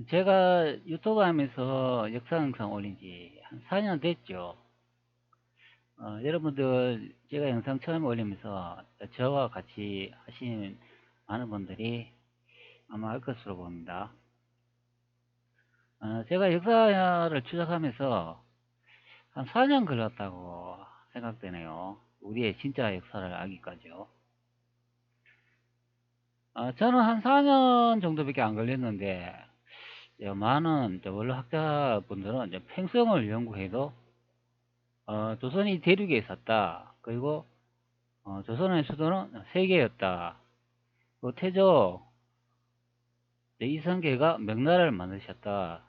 제가 유튜브 하면서 역사 영상 올린 지 한 4년 됐죠. 여러분들 제가 영상 처음 올리면서 저와 같이 하신 많은 분들이 아마 알 것으로 봅니다. 제가 역사를 추적하면서 한 4년 걸렸다고 생각되네요. 우리의 진짜 역사를 알기까지요. 저는 한 4년 정도밖에 안 걸렸는데, 많은 원로 학자분들은 평생을 연구해도 조선이 대륙에 있었다. 그리고 조선의 수도는 세계였다. 그 태조 이성계가 명나라를 만드셨다.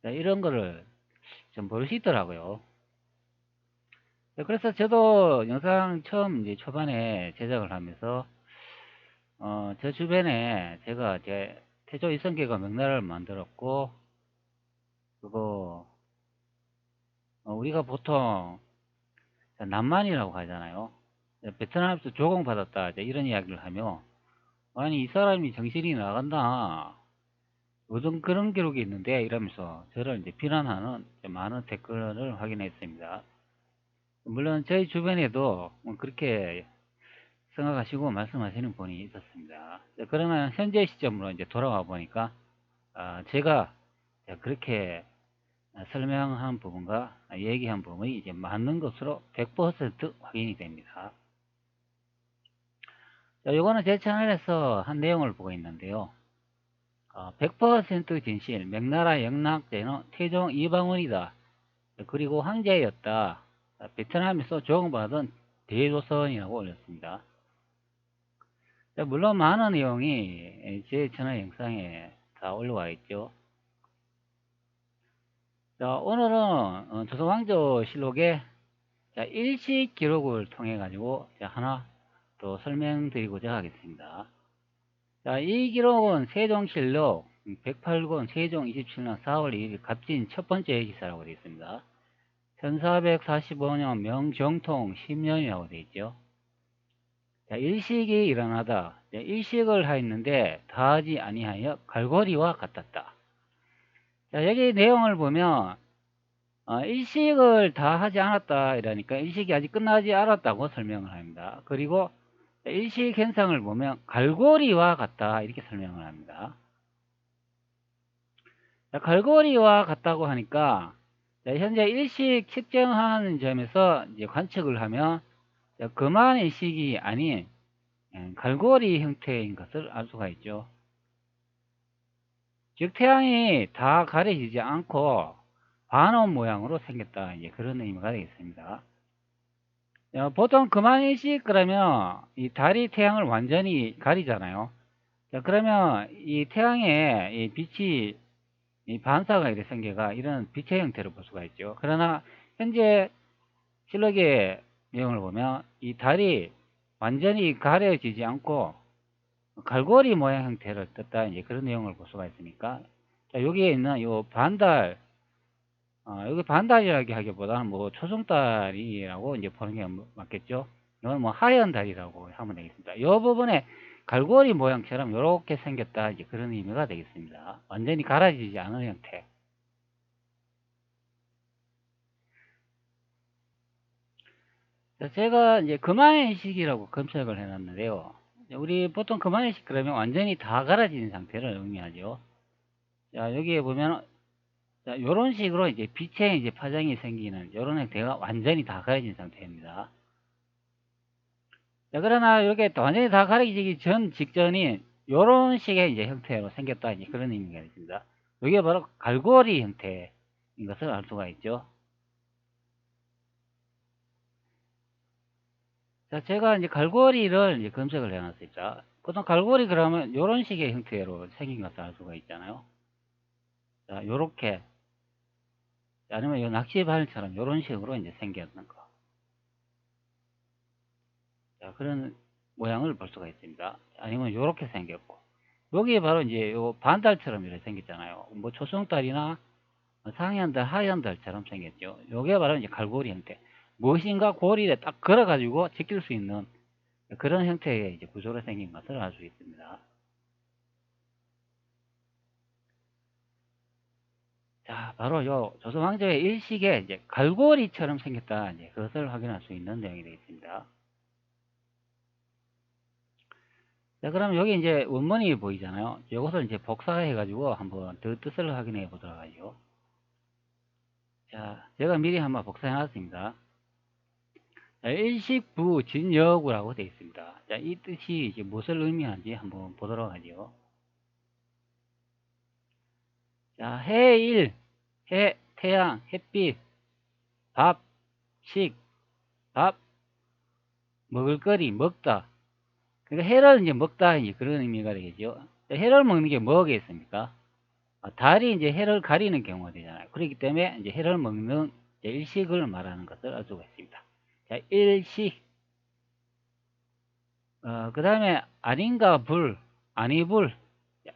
이런 거를 좀 모르시더라고요. 그래서 저도 영상 처음 이제 초반에 제작을 하면서 저 주변에 제가 이제 태조 이성계가 명나라를 만들었고, 그리고 우리가 보통 남만이라고 하잖아요. 베트남에서 조공받았다 이런 이야기를 하며, 아니 이 사람이 정신이 나간다, 어떤 그런 기록이 있는데 이러면서 저를 이제 비난하는 많은 댓글을 확인했습니다. 물론 저희 주변에도 그렇게 생각하시고 말씀하시는 분이 있었습니다. 그러나 현재 시점으로 이제 돌아와 보니까 제가 그렇게 설명한 부분과 얘기한 부분이 이제 맞는 것으로 100% 확인이 됩니다. 이거는 제 채널에서 한 내용을 보고 있는데요. 100% 진실, 명나라 영락제는 태종 이방원이다. 그리고 황제였다. 베트남에서 조공받은 대조선이라고 올렸습니다. 물론 많은 내용이 제 채널 영상에 다 올라와 있죠. 자, 오늘은 조선왕조실록의 일식 기록을 통해 가지고 하나 또 설명드리고자 하겠습니다. 자, 이 기록은 세종실록 108권 세종 27년 4월 2일 갑진 첫 번째 기사라고 되어 있습니다. 1445년 명정통 10년이라고 되어 있죠. 자, 일식이 일어나다. 일식을 하였는데 다하지 아니하여 갈고리와 같았다. 자, 여기 내용을 보면 일식을 다 하지 않았다 이러니까 일식이 아직 끝나지 않았다고 설명을 합니다. 그리고 일식 현상을 보면 갈고리와 같다 이렇게 설명을 합니다. 자, 갈고리와 같다고 하니까 현재 일식 측정하는 점에서 이제 관측을 하면 그만 일식이 아닌 갈고리 형태인 것을 알 수가 있죠. 즉 태양이 다 가려지지 않고 반원 모양으로 생겼다 이제 그런 의미가 되겠습니다. 보통 그만일식 그러면 이 달이 태양을 완전히 가리잖아요. 자, 그러면 이 태양의 이 빛이 이 반사가 이렇게 생겨가 이런 빛의 형태로 볼 수가 있죠. 그러나 현재 실록의 내용을 보면 이 달이 완전히 가려지지 않고 갈고리 모양 형태를 떴다 이제 그런 내용을 볼 수가 있으니까, 자, 여기에 있는 요 반달, 여기 반달이라고 하기보다는 뭐 초승달이라고 이제 보는 게 맞겠죠. 이건 뭐 하얀 달이라고 하면 되겠습니다. 이 부분에 갈고리 모양처럼 이렇게 생겼다 이제 그런 의미가 되겠습니다. 완전히 갈아지지 않은 형태. 자, 제가 이제 금화인식이라고 검색을 해놨는데요. 우리 보통 금화인식 그러면 완전히 다 갈아진 상태를 의미하죠. 자, 여기에 보면 자, 요런 식으로 이제 빛의 이제 파장이 생기는 요런 형태가 완전히 다 가려진 상태입니다. 자, 그러나 이렇게 완전히 다 가려지기 전 직전인 요런 식의 이제 형태로 생겼다 이제 그런 의미가 있습니다. 이게 바로 갈고리 형태인 것을 알 수가 있죠. 자, 제가 이제 갈고리를 이제 검색을 해놨습니다. 보통 갈고리 그러면 요런 식의 형태로 생긴 것을 알 수가 있잖아요. 자, 요렇게. 아니면 요 낚시발처럼 요런 식으로 이제 생겼는 거. 자, 그런 모양을 볼 수가 있습니다. 아니면 요렇게 생겼고. 여기에 바로 이제 요 반달처럼 이렇게 생겼잖아요. 뭐 초승달이나 상현달, 하현달처럼 생겼죠. 요게 바로 이제 갈고리 형태. 무엇인가 고리에 딱 걸어가지고 지킬 수 있는 그런 형태의 이제 구조로 생긴 것을 알 수 있습니다. 자, 바로 요 조선왕조의 일식에 이제 갈고리처럼 생겼다. 이제 그것을 확인할 수 있는 내용이 되겠습니다. 자, 그럼 여기 이제 원문이 보이잖아요. 이것을 이제 복사해가지고 한번 더 뜻을 확인해 보도록 하죠. 자, 제가 미리 한번 복사해 놨습니다. 자, 일식부 진여구라고 되어 있습니다. 자, 이 뜻이 이제 무엇을 의미하는지 한번 보도록 하죠. 자, 해일, 해, 태양, 햇빛, 밥, 식, 밥, 먹을거리, 먹다. 그러니까 해를 이제 먹다, 이제 그런 의미가 되겠죠. 자, 해를 먹는 게 뭐겠습니까? 달이 이제 해를 가리는 경우가 되잖아요. 그렇기 때문에 이제 해를 먹는 이제 일식을 말하는 것을 알 수가 있습니다. 자, 일식. 그 다음에 아닌가, 불, 아니불,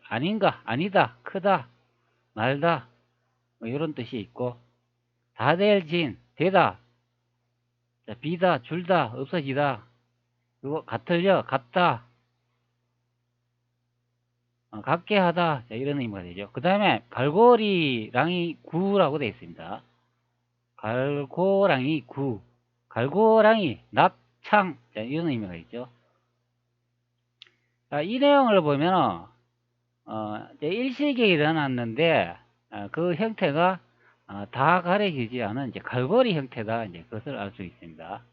아닌가, 아니다, 크다, 말다, 뭐 이런 뜻이 있고, 다될진, 되다, 자, 비다, 줄다, 없어지다, 그리고 같을려, 같다, 같게 하다, 자, 이런 의미가 되죠. 그 다음에 갈고리랑이 구라고 되어 있습니다. 갈고랑이 구, 갈고랑이 납창, 자, 이런 의미가 있죠. 자, 이 내용을 보면 일식이 일어났는데 그 형태가 다 가려지지 않은 이제 갈고리 형태다, 이제 그것을 알 수 있습니다.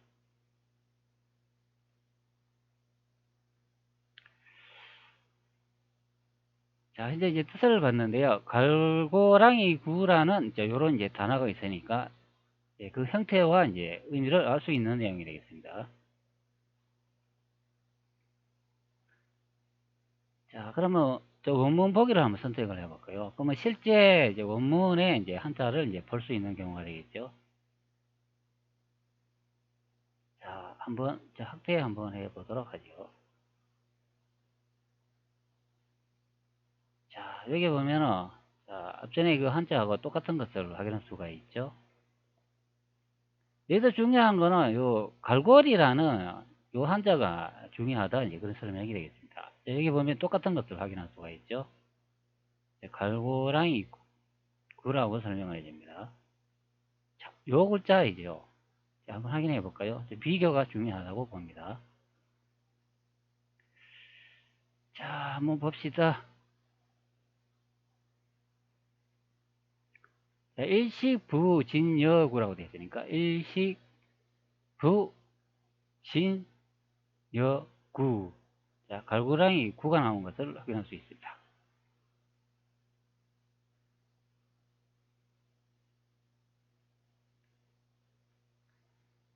자, 현재 이제 뜻을 봤는데요. 갈고랑이 구라는 이제 요런 이제 단어가 있으니까 그 형태와 이제 의미를 알 수 있는 내용이 되겠습니다. 자, 그러면 저 원문 보기를 한번 선택을 해볼까요? 그러면 실제 이제 원문에 이제 한자를 이제 볼 수 있는 경우가 되겠죠. 자, 한번 확대 한번 해보도록 하죠. 자, 여기 보면은 자, 앞전에 그 한자하고 똑같은 것을 확인할 수가 있죠. 여기서 중요한 거는 요 갈고리라는 요 한자가 중요하다, 이제 그런 설명이 되겠습니다. 자, 여기 보면 똑같은 것을 확인할 수가 있죠. 갈고랑이 구라고 설명을 해줍니다. 자, 요 글자이죠. 자, 한번 확인해 볼까요? 비교가 중요하다고 봅니다. 자, 한번 봅시다. 자, 일식부진여구라고 되어 있으니까 일식부진여구. 자, 갈고랑이 구가 나온 것을 확인할 수 있습니다.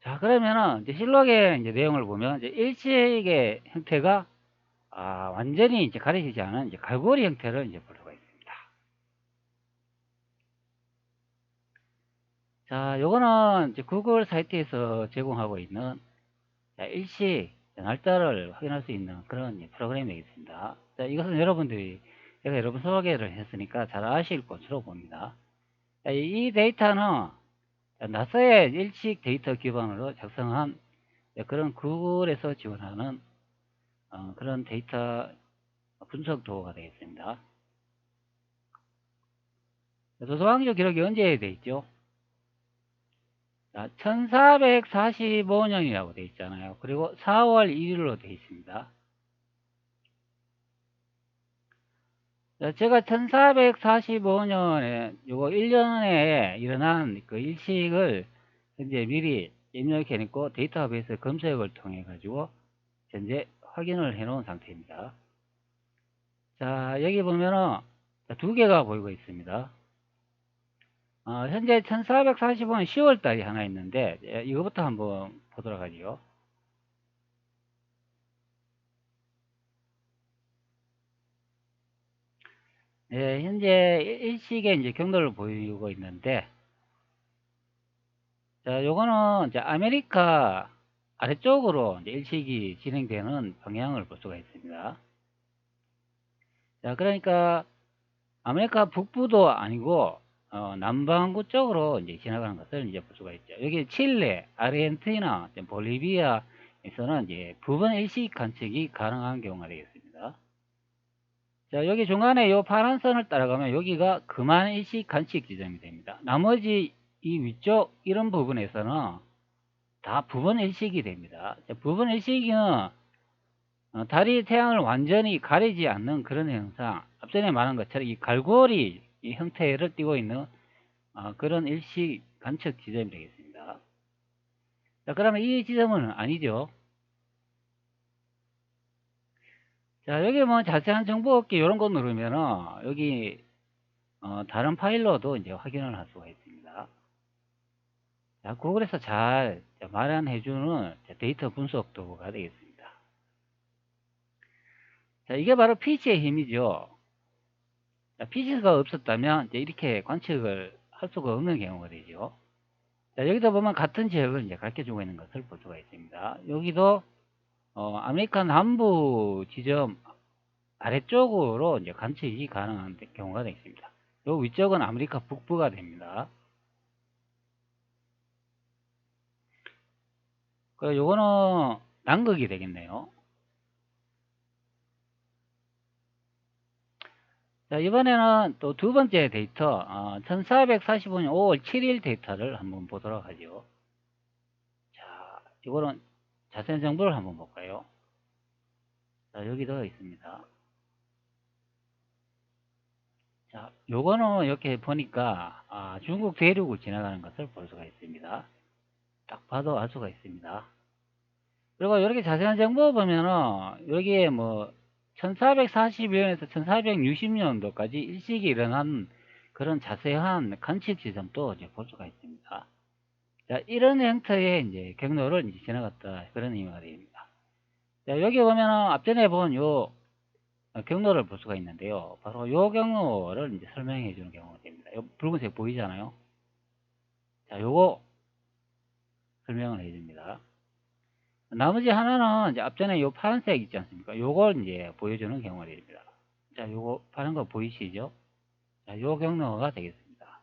자, 그러면은 이제 실록의 이제 내용을 보면 이제 일식의 형태가 완전히 이제 가려지지 않은 이제 갈고리 형태를 이제 볼 수가 있습니다. 자, 요거는 이제 구글 사이트에서 제공하고 있는 자, 일시 날짜를 확인할 수 있는 그런 프로그램이 되겠습니다. 자, 이것은 여러분들이 제가 여러분 소개를 했으니까 잘 아실 것으로 봅니다. 자, 이 데이터는 나사의 일식 데이터 기반으로 작성한 그런 구글에서 지원하는 그런 데이터 분석 도구가 되겠습니다. 조선왕조 기록이 언제 되어 있죠? 1445년이라고 되어 있잖아요. 그리고 4월 1일로 되어 있습니다. 제가 1445년에 요거 1년에 일어난 그 일식을 현재 미리 입력해 놓고 데이터베이스 검색을 통해 가지고 현재 확인을 해 놓은 상태입니다. 자, 여기 보면은 두 개가 보이고 있습니다. 현재 1445년 10월 달이 하나 있는데 이거부터 한번 보도록 하죠. 네, 현재 일식의 이제 경로를 보이고 있는데, 자, 요거는 이제 아메리카 아래쪽으로 이제 일식이 진행되는 방향을 볼 수가 있습니다. 자, 그러니까 아메리카 북부도 아니고 남반구 쪽으로 이제 지나가는 것을 이제 볼 수가 있죠. 여기 칠레, 아르헨티나, 볼리비아에서는 이제 부분 일식 관측이 가능한 경우가 되겠습니다. 자, 여기 중간에 요 파란 선을 따라가면 여기가 금안일식 관측 지점이 됩니다. 나머지 이 위쪽 이런 부분에서는 다 부분일식이 됩니다. 자, 부분일식은 달이 태양을 완전히 가리지 않는 그런 현상, 앞전에 말한 것처럼 이 갈고리 이 형태를 띠고 있는 그런 일식 관측 지점이 되겠습니다. 자, 그러면 이 지점은 아니죠. 자, 여기 뭐 자세한 정보 얻기 이런 거 누르면은 여기 다른 파일로도 이제 확인을 할 수가 있습니다. 자, 구글에서 잘 마련해주는 데이터 분석 도구가 되겠습니다. 자, 이게 바로 PC의 힘이죠. 자, PC가 없었다면 이제 이렇게 관측을 할 수가 없는 경우가 되죠. 자, 여기도 보면 같은 지역을 이제 가르쳐주고 있는 것을 볼 수가 있습니다. 여기도 아메리카 남부 지점 아래쪽으로 이제 관측이 가능한 경우가 되겠습니다. 요 위쪽은 아메리카 북부가 됩니다. 그리고 요거는 남극이 되겠네요. 자, 이번에는 또 두 번째 데이터, 1445년 5월 7일 데이터를 한번 보도록 하죠. 자, 이거는 자세한 정보를 한번 볼까요? 자, 여기도 있습니다. 자, 요거는 이렇게 보니까, 중국 대륙을 지나가는 것을 볼 수가 있습니다. 딱 봐도 알 수가 있습니다. 그리고 이렇게 자세한 정보 보면은, 여기에 뭐, 1441년에서 1460년도까지 일식이 일어난 그런 자세한 관측 지점도 이제 볼 수가 있습니다. 자, 이런 형태의 이제 경로를 이제 지나갔다 그런 의미가 됩니다. 자, 여기 보면은 앞전에 본 요 경로를 볼 수가 있는데요. 바로 요 경로를 이제 설명해 주는 경우가 됩니다. 요 붉은색 보이잖아요. 자, 요거 설명을 해 줍니다. 나머지 하나는 이제 앞전에 요 파란색 있지 않습니까? 요걸 이제 보여주는 경우가 됩니다. 자, 요거 파란 거 보이시죠? 자, 요 경로가 되겠습니다.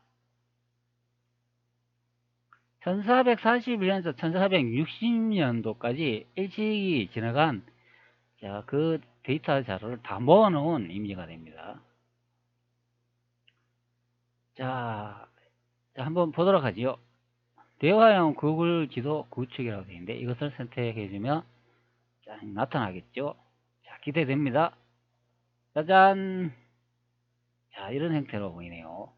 1441년에서 1460년도까지 일식이 지나간 자, 그 데이터 자료를 다 모아놓은 이미지가 됩니다. 자, 한번 보도록 하지요. 대화형 구글 지도 구축이라고 되어 있는데 이것을 선택해주면 나타나겠죠. 자, 기대됩니다. 짜잔. 자, 이런 형태로 보이네요.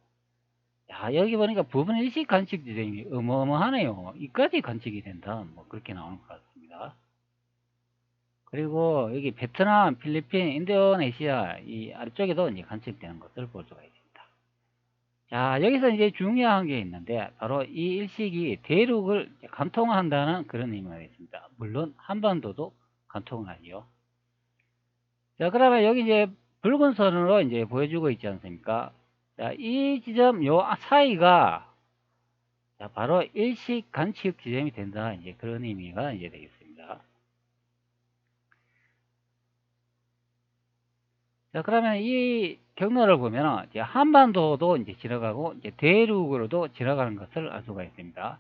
자, 여기 보니까 부분 일식 관측 지점이 어마어마하네요. 이까지 관측이 된다. 뭐 그렇게 나오는 것 같습니다. 그리고 여기 베트남, 필리핀, 인도네시아 이 아래쪽에도 이제 관측되는 것을 볼 수가 있습니다. 자, 여기서 이제 중요한 게 있는데 바로 이 일식이 대륙을 관통한다는 그런 의미가 있습니다. 물론 한반도도 관통을 하죠. 자, 그러면 여기 이제 붉은 선으로 이제 보여주고 있지 않습니까? 자, 이 지점 요 사이가 자, 바로 일식 관측 지점이 된다. 이제 그런 의미가 이제 되겠습니다. 자, 그러면 이 경로를 보면 이제 한반도도 이제 지나가고 이제 대륙으로도 지나가는 것을 알 수가 있습니다.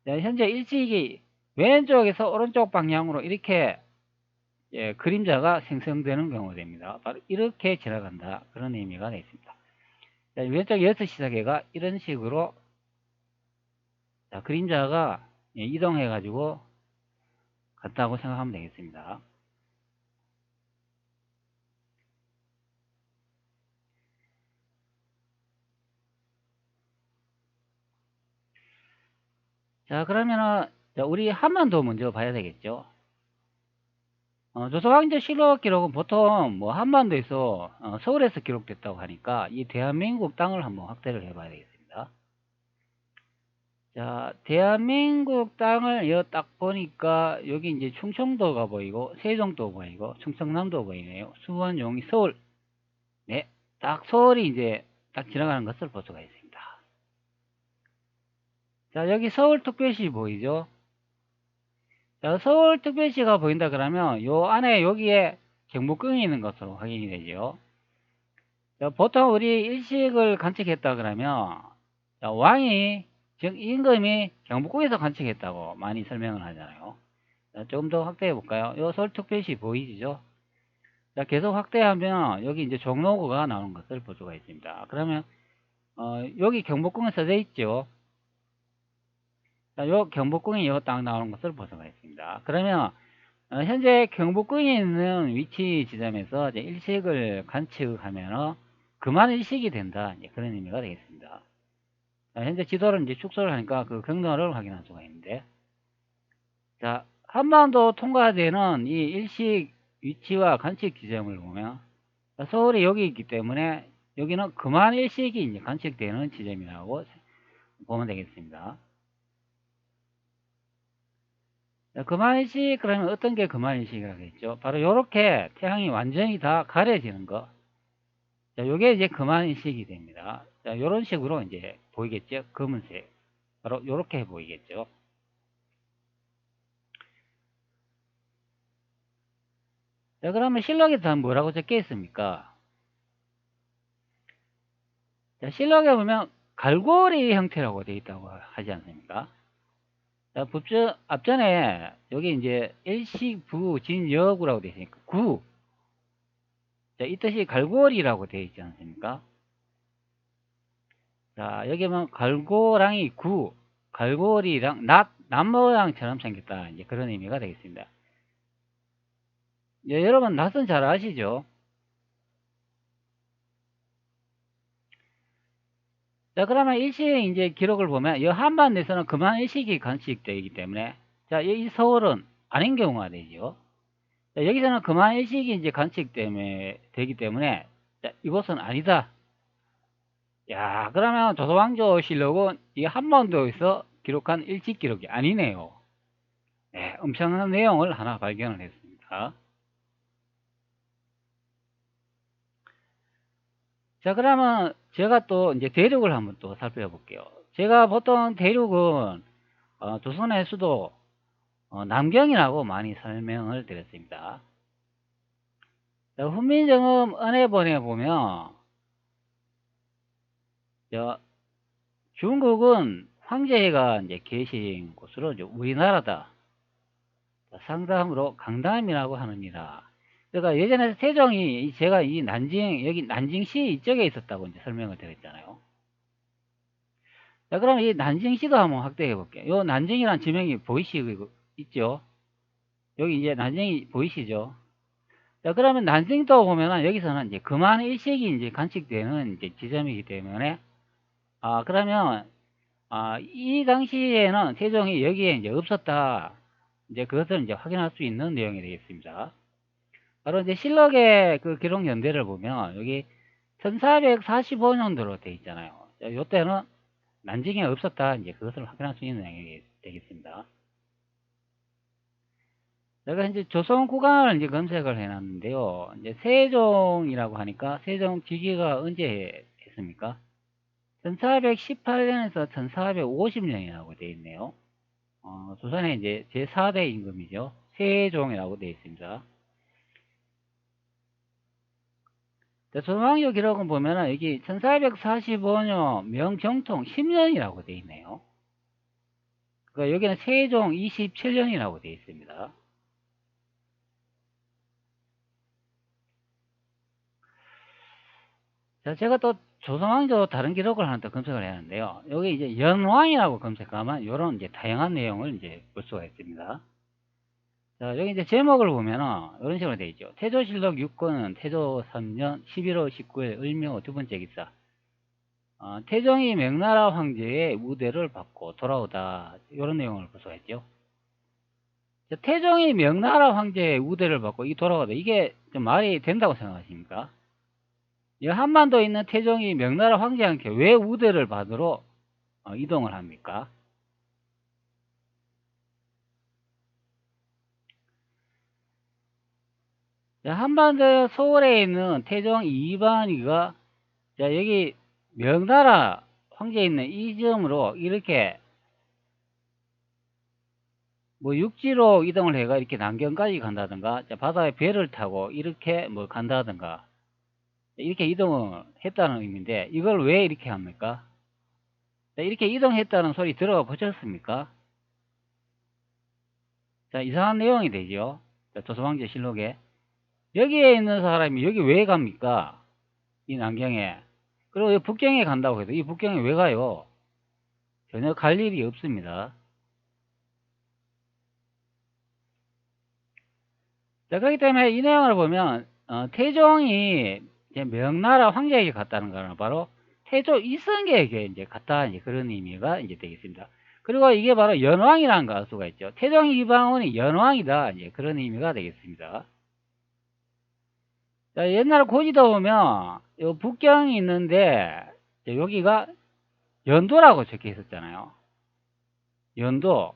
자, 현재 일식이 왼쪽에서 오른쪽 방향으로 이렇게 그림자가 생성되는 경우가 됩니다. 바로 이렇게 지나간다. 그런 의미가 되겠습니다. 자, 왼쪽 6시사계가 이런 식으로 자, 그림자가 이동해 가지고 갔다고 생각하면 되겠습니다. 자, 그러면은 우리 한반도 먼저 봐야 되겠죠. 조선왕조 기록은 보통 뭐 한반도에서 서울에서 기록됐다고 하니까 이 대한민국 땅을 한번 확대를 해봐야 되겠습니다. 자, 대한민국 땅을 딱 보니까 여기 이제 충청도가 보이고 세종도 보이고 충청남도 보이네요. 수원, 용인, 서울. 네, 딱 서울이 이제 딱 지나가는 것을 볼 수가 있습니다. 자, 여기 서울특별시 보이죠? 자, 서울특별시가 보인다 그러면 요 안에 여기에 경복궁이 있는 것으로 확인이 되죠. 자, 보통 우리 일식을 관측했다 그러면 자, 왕이 즉 임금이 경복궁에서 관측했다고 많이 설명을 하잖아요. 자, 조금 더 확대해 볼까요? 요 서울특별시 보이시죠? 자, 계속 확대하면 여기 이제 종로구가 나오는 것을 볼 수가 있습니다. 그러면 여기 경복궁에 써져 있죠. 자, 요 경복궁이 요 딱 나오는 것을 볼 수가 있습니다. 그러면 현재 경복궁에 있는 위치 지점에서 이제 일식을 관측하면 그만 일식이 된다. 이제 그런 의미가 되겠습니다. 자, 현재 지도를 이제 축소를 하니까 그 경로를 확인할 수가 있는데, 자, 한반도 통과되는 이 일식 위치와 관측 지점을 보면 서울이 여기 있기 때문에 여기는 그만 일식이 이제 관측되는 지점이라고 보면 되겠습니다. 그만일식 그러면 어떤 게 그만일식이라고 했죠? 바로 이렇게 태양이 완전히 다 가려지는 거. 자, 요게 이제 그만일식이 됩니다. 자, 요런 식으로 이제 보이겠죠? 검은색. 바로 요렇게 보이겠죠? 자, 그러면 실록에 다 뭐라고 적혀 있습니까? 자, 실록에 보면 갈고리 형태라고 되어 있다고 하지 않습니까? 자, 앞전에 여기 이제 일식부 진여구라고 되어 있으니까 구. 자, 이 뜻이 갈고리라고 되어 있지 않습니까? 자, 여기 보면 갈고랑이 구, 갈고리랑 낫 모양처럼 생겼다. 이제 그런 의미가 되겠습니다. 예, 여러분, 낫은 잘 아시죠? 자, 그러면 일시의 이제 기록을 보면, 이 한반도에서는 그만 일식이 관측되기 때문에, 자, 이 서울은 아닌 경우가 되죠. 자, 여기서는 그만 일식이 이제 되기 때문에, 자, 이곳은 아니다. 야, 그러면 조선왕조실록은 이 한반도에서 기록한 일식 기록이 아니네요. 네, 엄청난 내용을 하나 발견을 했습니다. 자, 그러면 제가 또 이제 대륙을 한번 또 살펴볼게요. 제가 보통 대륙은 조선의 수도 남경이라고 많이 설명을 드렸습니다. 자, 훈민정음 은혜본에 보면 저 중국은 황제가 이제 계신 곳으로 이제 우리나라다. 상담으로 강남이라고 하느니라. 그러니까 예전에 세종이 제가 이 여기 난징시 이쪽에 있었다고 이제 설명을 드렸잖아요. 자, 그럼 이 난징시도 한번 확대해 볼게요. 요 난징이라는 지명이 보이시고 있죠? 여기 이제 난징이 보이시죠? 자, 그러면 난징도 보면은 여기서는 이제 금한 일식이 이제 관측되는 이제 지점이기 때문에, 그러면, 이 당시에는 세종이 여기에 이제 없었다. 이제 그것을 이제 확인할 수 있는 내용이 되겠습니다. 바로 이제 실록의 그 기록 연대를 보면 여기 1445년도로 되어 있잖아요. 요때는 난징이 없었다. 이제 그것을 확인할 수 있는 내용이 되겠습니다. 제가 이제 조선 구간을 이제 검색을 해놨는데요. 이제 세종이라고 하니까 세종 즉위가 언제 했습니까? 1418년에서 1450년이라고 되어 있네요. 조선의 이제 제4대 임금이죠. 세종이라고 되어 있습니다. 조선왕조 기록은 보면은 여기 1445년 명정통 10년이라고 되어 있네요. 그러니까 여기는 세종 27년이라고 되어 있습니다. 자, 제가 또 조선왕조 다른 기록을 하나 더 검색을 했는데요. 여기 이제 연왕이라고 검색하면 이런 이제 다양한 내용을 이제 볼 수가 있습니다. 자, 여기 이제 제목을 보면은 이런 식으로 되어 있죠. 태조실록 6권은 태조 3년 11월 19일 을묘 두 번째 기사. 태종이 명나라 황제의 우대를 받고 돌아오다. 이런 내용을 볼 수가 있죠. 자, 태종이 명나라 황제의 우대를 받고 돌아오다. 이게 좀 말이 된다고 생각하십니까? 이 한반도에 있는 태종이 명나라 황제한테 왜 우대를 받으러 이동을 합니까? 자, 한반도 서울에 있는 태종 이반이가 자, 여기 명나라 황제에 있는 이 점으로 이렇게 뭐 육지로 이동을 해가 이렇게 남경까지 간다든가 자, 바다에 배를 타고 이렇게 뭐 간다든가 이렇게 이동을 했다는 의미인데 이걸 왜 이렇게 합니까? 자, 이렇게 이동했다는 소리 들어 보셨습니까? 자, 이상한 내용이 되죠. 자, 조선왕조 실록에. 여기에 있는 사람이 여기 왜 갑니까? 이 남경에. 그리고 이 북경에 간다고 해도 이 북경에 왜 가요? 전혀 갈 일이 없습니다. 자, 그렇기 때문에 이 내용을 보면 태종이 이제 명나라 황제에게 갔다는 거는 바로 태조 이성계에게 이제 갔다, 이제 그런 의미가 이제 되겠습니다. 그리고 이게 바로 연왕이라는 가수가 있죠. 태종 이방원이 연왕이다, 이제 그런 의미가 되겠습니다. 자, 옛날 고지도 보면 요 북경이 있는데 여기가 연도라고 적혀 있었잖아요. 연도.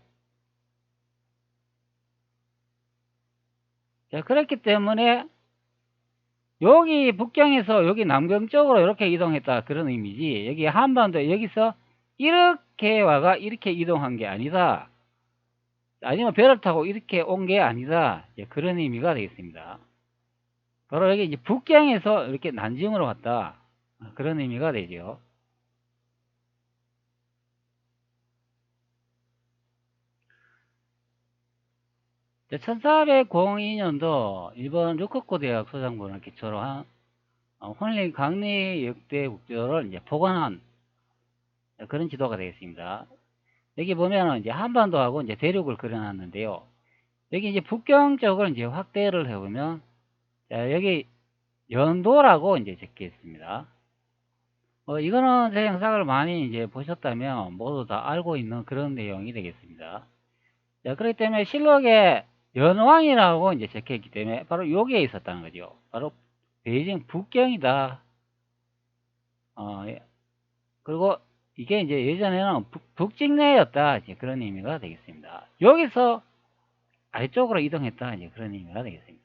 자, 그렇기 때문에 여기 북경에서 여기 남경 쪽으로 이렇게 이동했다, 그런 의미지, 여기 한반도 여기서 이렇게 와가 이렇게 이동한 게 아니다, 아니면 배를 타고 이렇게 온 게 아니다, 그런 의미가 되겠습니다. 바로 여기 이제 북경에서 이렇게 난징으로 왔다, 그런 의미가 되죠. 자, 1402년도 일본 류코쿠 대학 소장본을 기초로 한 혼린 강리 역대 국조를 이제 복원한 그런 지도가 되겠습니다. 여기 보면은 이제 한반도하고 이제 대륙을 그려놨는데요. 여기 이제 북경 쪽을 이제 확대를 해보면, 자, 여기 연도라고 이제 적혀 있습니다. 이거는 제 영상을 많이 이제 보셨다면 모두 다 알고 있는 그런 내용이 되겠습니다. 자, 그렇기 때문에 실록에 연왕이라고 이제 적혀 있기 때문에 바로 여기에 있었다는 거죠. 바로 베이징 북경이다. 예. 그리고 이게 이제 예전에는 북직내였다, 이제 그런 의미가 되겠습니다. 여기서 아래쪽으로 이동했다, 이제 그런 의미가 되겠습니다.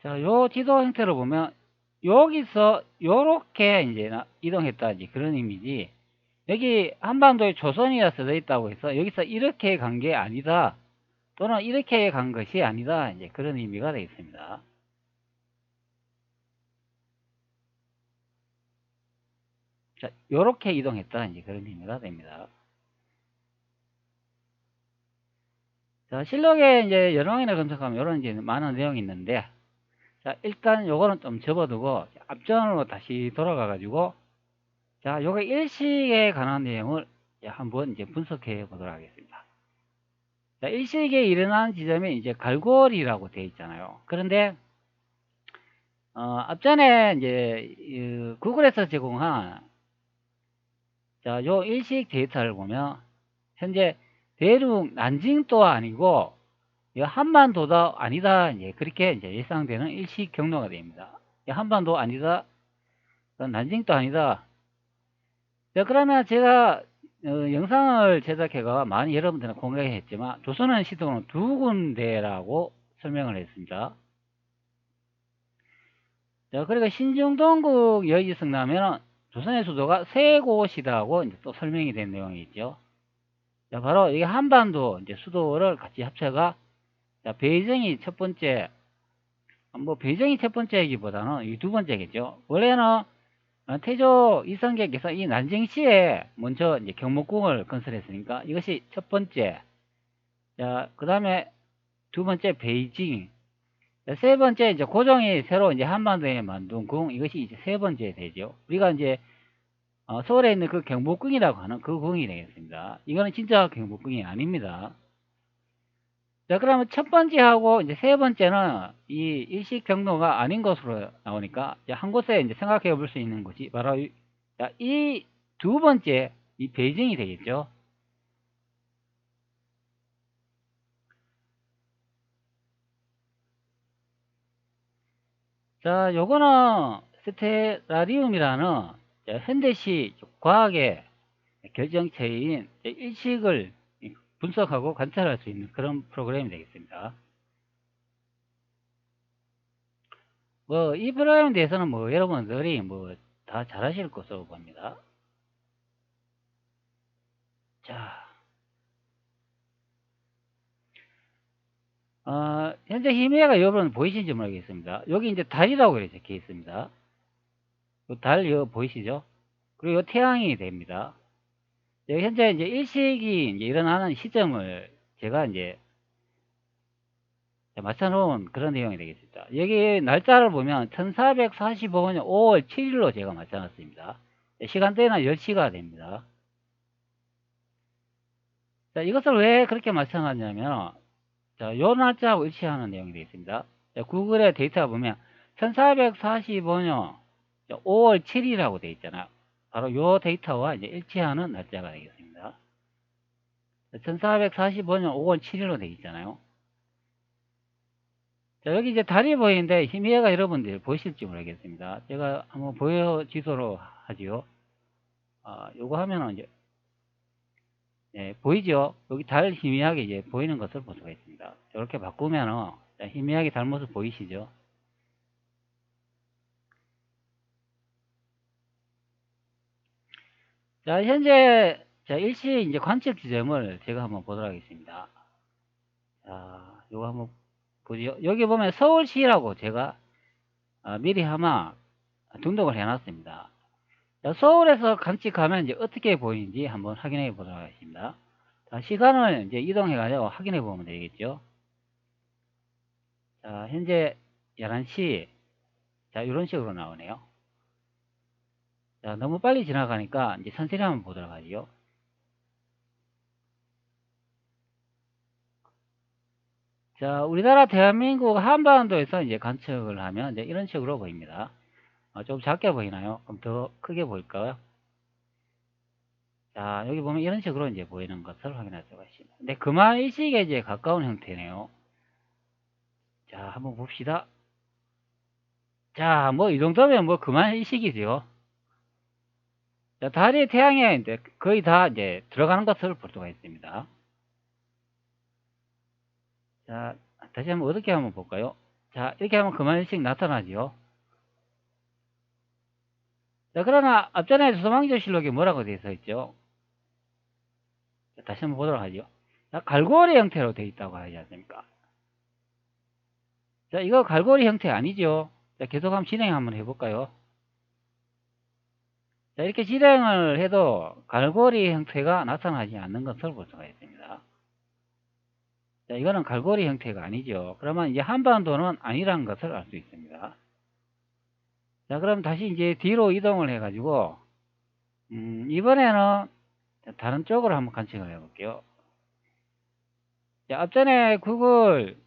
자, 요 지도 형태를 보면 여기서 요렇게 이제 이동했다, 이제 그런 의미지, 여기 한반도에 조선이라 써져 있다고 해서 여기서 이렇게 간 게 아니다, 또는 이렇게 간 것이 아니다, 이제 그런 의미가 되겠습니다. 자, 요렇게 이동했다, 이제 그런 의미가 됩니다. 자, 실록에 이제 연왕이나 검색하면 이런 이제 많은 내용이 있는데, 자, 일단 요거는 좀 접어두고 앞전으로 다시 돌아가 가지고, 자, 요거 일식에 관한 내용을 한번 이제 분석해 보도록 하겠습니다. 자, 일식에 일어난 지점이 이제 갈골이라고 되어 있잖아요. 그런데 앞전에 이제 구글에서 제공한, 자, 요 일식 데이터를 보면 현재 대륙 난징도 아니고 한반도도 아니다, 이제 그렇게 이제 예상되는 일식 경로가 됩니다. 한반도 아니다, 난징도 아니다. 자, 그러면 제가 영상을 제작해가 많이 여러분들은 공개했지만 조선은 시도는 두 군데라고 설명을 했습니다. 자, 그러니까 신중동국 여의성나면 조선의 수도가 세 곳이라고 이제 또 설명이 된 내용이 있죠. 자, 바로 이게 한반도 이제 수도를 같이 합쳐가, 자, 베이징이 첫 번째, 뭐 베이징이 첫 번째이기보다는 이 두 번째겠죠. 원래는 태조 이성계께서 이 난징시에 먼저 이제 경복궁을 건설했으니까 이것이 첫 번째. 자, 그 다음에 두 번째 베이징. 자, 세 번째 이제 고종이 새로 이제 한반도에 만든 궁, 이것이 이제 세 번째 되죠. 우리가 이제 서울에 있는 그 경복궁이라고 하는 그 궁이 되겠습니다. 이거는 진짜 경복궁이 아닙니다. 자, 그러면 첫 번째하고 이제 세 번째는 이 일식 경로가 아닌 것으로 나오니까 이제 한 곳에 이제 생각해 볼 수 있는 것이 바로 이 두 번째, 이 베이징이 되겠죠. 자, 요거는 스테라리움이라는 현대시 과학의 결정체인 일식을 분석하고 관찰할 수 있는 그런 프로그램이 되겠습니다. 뭐, 이 프로그램에 대해서는 뭐, 여러분들이 뭐, 다 잘하실 것으로 봅니다. 자, 현재 희미해가 여러분 보이시는지 모르겠습니다. 여기 이제 달이라고 이렇게 적혀 있습니다. 달, 이거 보이시죠? 그리고 태양이 됩니다. 현재 이제 일식이 이제 일어나는 시점을 제가 이제 맞춰놓은 그런 내용이 되겠습니다. 여기 날짜를 보면 1445년 5월 7일로 제가 맞춰놨습니다. 시간대는 10시가 됩니다. 자, 이것을 왜 그렇게 맞춰놨냐면, 자, 요 날짜하고 일치하는 내용이 되겠습니다. 자, 구글에 데이터 보면 1445년 5월 7일이라고 되어 있잖아요. 바로 요 데이터와 이제 일치하는 날짜가 되겠습니다. 1445년 5월 7일로 되어 있잖아요. 자, 여기 이제 달이 보이는데 희미해가 여러분들 보이실지 모르겠습니다. 제가 한번 보여지도록 하지요. 요거 하면은 이제, 네, 보이죠? 여기 달 희미하게 이제 보이는 것을 볼 수가 있습니다. 이렇게 바꾸면은, 희미하게 달 모습 보이시죠? 자, 현재, 자, 일시 이제 관측 지점을 제가 한번 보도록 하겠습니다. 자, 요거 한번 보죠. 여기 보면 서울시라고 제가 미리 아마 등록을 해놨습니다. 자, 서울에서 관측하면 이제 어떻게 보이는지 한번 확인해 보도록 하겠습니다. 자, 시간을 이제 이동해가지고 확인해 보면 되겠죠. 자, 현재 11시. 자, 이런 식으로 나오네요. 자, 너무 빨리 지나가니까 이제 천천히 한번 보도록 하죠. 자, 우리나라 대한민국 한반도에서 이제 관측을 하면 이제 이런 식으로 보입니다. 좀 작게 보이나요? 그럼 더 크게 보일까요? 자, 여기 보면 이런 식으로 이제 보이는 것을 확인할 수가 있습니다. 근데 그만 일식에 이제 가까운 형태네요. 자, 한번 봅시다. 자, 뭐 이 정도면 뭐 그만 일식이죠. 자, 달이 태양에 이제 거의 다 이제 들어가는 것을 볼 수가 있습니다. 자, 다시 한번 어떻게 한번 볼까요? 자, 이렇게 하면 그만 일식 나타나죠. 자, 그러나 앞전에 소망조실록에 뭐라고 되어 있죠? 자, 다시 한번 보도록 하죠. 자, 갈고리 형태로 되어 있다고 하지 않습니까? 자, 이거 갈고리 형태 아니죠? 자, 계속 한번 진행 한번 해볼까요? 자, 이렇게 진행을 해도 갈고리 형태가 나타나지 않는 것을 볼 수가 있습니다. 자, 이거는 갈고리 형태가 아니죠. 그러면 이제 한반도는 아니라는 것을 알 수 있습니다. 자, 그럼 다시 이제 뒤로 이동을 해가지고, 이번에는 다른 쪽으로 한번 관측을 해볼게요. 자, 앞전에 구글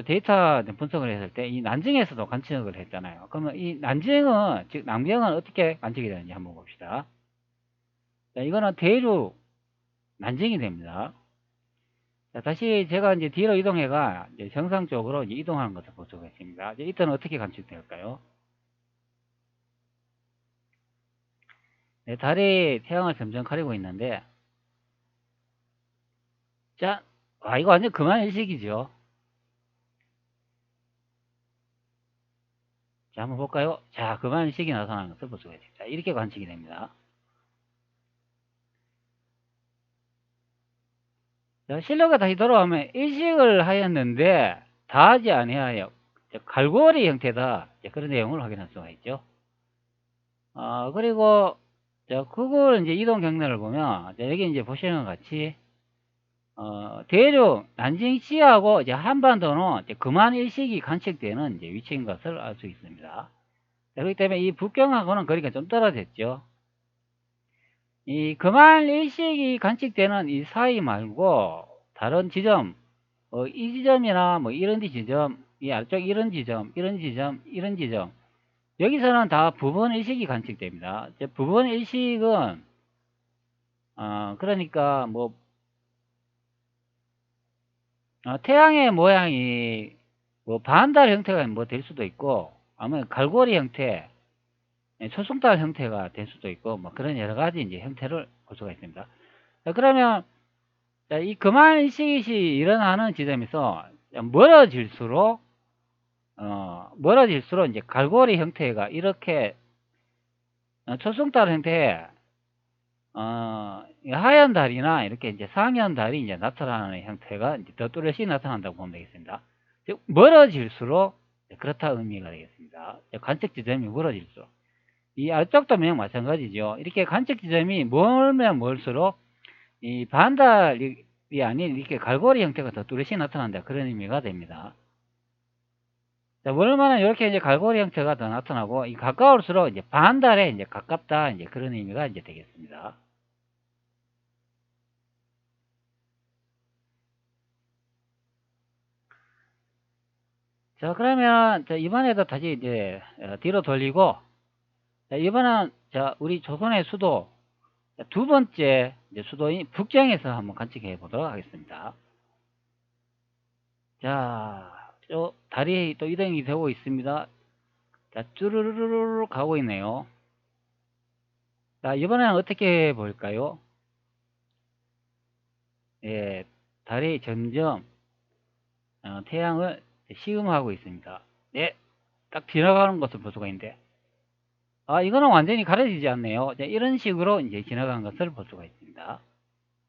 데이터 분석을 했을 때 이 난징에서도 관측을 했잖아요. 그러면 이 난징은, 즉 남경은 어떻게 관측이 되는지 한번 봅시다. 자, 이거는 대륙 난징이 됩니다. 자, 다시 제가 이제 뒤로 이동해가 이제 정상 쪽으로 이제 이동하는 것을 볼 수가 있습니다. 이제 이때는 어떻게 관측될까요? 네, 달이 태양을 점점 가리고 있는데, 자, 이거 완전 그만 일식이죠. 자, 한번 볼까요? 자, 그만 일식이 나타나는 것을 볼 수가 있습니다. 이렇게 관측이 됩니다. 자, 실로가 다시 돌아오면 일식을 하였는데 다 하지 아니하여 갈고리 형태다. 그런 내용을 확인할 수가 있죠. 그리고 구글 이제 이동 경로를 보면 여기 이제 보시는 것 같이 대륙 난징시하고 이제 한반도는 이제 그만 일식이 관측되는 이제 위치인 것을 알 수 있습니다. 그렇기 때문에 이 북경하고는 거리가 좀 떨어졌죠. 이 그만 일식이 관측되는 이 사이 말고 다른 지점, 이 지점이나 뭐 이런 지점, 이 아래쪽 이런 지점, 이런 지점, 이런 지점, 여기서는 다 부분 일식이 관측됩니다. 부분 일식은 그러니까 뭐 태양의 모양이 뭐 반달 형태가 뭐 될 수도 있고, 아니면 갈고리 형태, 초승달 형태가 될 수도 있고, 뭐 그런 여러 가지 이제 형태를 볼 수가 있습니다. 자, 그러면 이 그만 일식이 일어나는 지점에서 멀어질수록 이제 갈고리 형태가 이렇게 초승달 형태의 하얀 달이나 이렇게 이제 상현 달이 이제 나타나는 형태가 이제 더 뚜렷이 나타난다고 보면 되겠습니다. 즉 멀어질수록 그렇다 의미가 되겠습니다. 관측 지점이 멀어질수록 이 아래쪽도 마찬가지죠. 이렇게 관측 지점이 멀면 멀수록 이 반달 아닌 이렇게 갈고리 형태가 더 뚜렷이 나타난다. 그런 의미가 됩니다. 자, 월만은 이렇게 이제 갈고리 형태가 더 나타나고, 이 가까울수록 이제 반달에 이제 가깝다. 이제 그런 의미가 이제 되겠습니다. 자, 그러면 이번에도 다시 이제 뒤로 돌리고, 자, 이번은 우리 조선의 수도 두 번째 이제 수도인 북경에서 한번 관측해 보도록 하겠습니다. 자, 달이 또 이동이 되고 있습니다. 자, 쭈르르르 가고 있네요. 자, 이번에는 어떻게 볼까요? 예, 달이 점점 태양을 시음하고 있습니다. 네, 딱 지나가는 것을 볼 수가 있는데, 이거는 완전히 가려지지 않네요. 자, 이런 식으로 이제 지나간 것을 볼 수가 있습니다.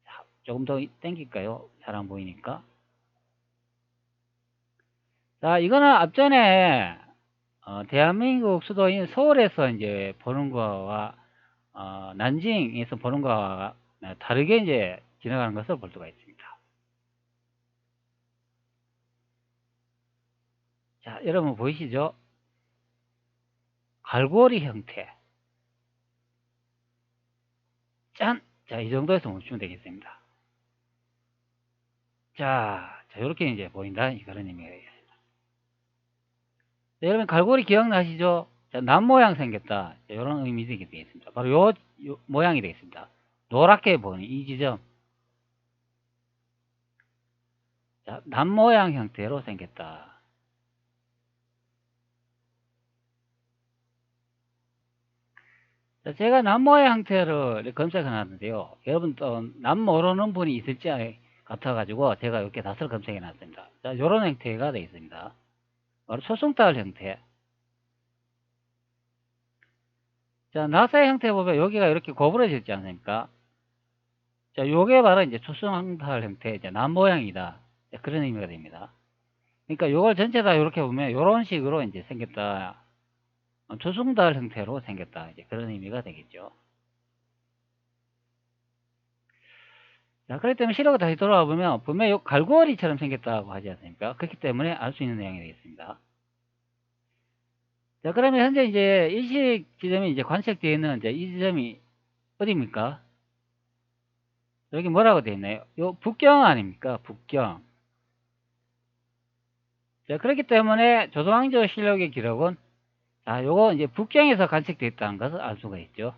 자, 조금 더 당길까요? 잘 안 보이니까. 자, 이거는 앞전에 대한민국 수도인 서울에서 이제 보는 거와 난징에서 보는 거와 다르게 이제 지나가는 것을 볼 수가 있습니다. 자, 여러분 보이시죠? 갈고리 형태. 짠! 자, 이 정도에서 멈추면 되겠습니다. 자, 이렇게 이제 보인다. 그런 의미가 되겠습니다. 자, 여러분 갈고리 기억나시죠? 자, 남 모양 생겼다. 자, 이런 의미 되겠습니다. 바로 요 모양이 되겠습니다. 노랗게 보이는 이 지점. 자, 남 모양 형태로 생겼다. 자, 제가 남 모양 형태를 검색해 놨는데요. 여러분 또 남 모르는 분이 있을지 같아가지고 제가 이렇게 다섯 검색해 놨습니다. 자, 요런 형태가 되어 있습니다. 바로 초승달 형태. 자, 나사의 형태 보면 여기가 이렇게 고부러져 있지 않습니까? 자, 요게 바로 이제 초승달 형태, 이제 남 모양이다. 자, 그런 의미가 됩니다. 그러니까 요걸 전체 다 이렇게 보면 요런 식으로 이제 생겼다. 초승달 형태로 생겼다. 이제 그런 의미가 되겠죠. 자, 그렇기 때문에 시력을 다시 돌아와 보면 분명히 요 갈고리처럼 생겼다고 하지 않습니까? 그렇기 때문에 알 수 있는 내용이 되겠습니다. 자, 그러면 현재 이제 일식 지점이 이제 관측되어 있는 이제 이 지점이 어디입니까? 여기 뭐라고 되어 있나요? 요 북경 아닙니까? 북경. 자, 그렇기 때문에 조선왕조 실록의 기록은 요거 이제 북경에서 관측되어 있다는 것을 알 수가 있죠.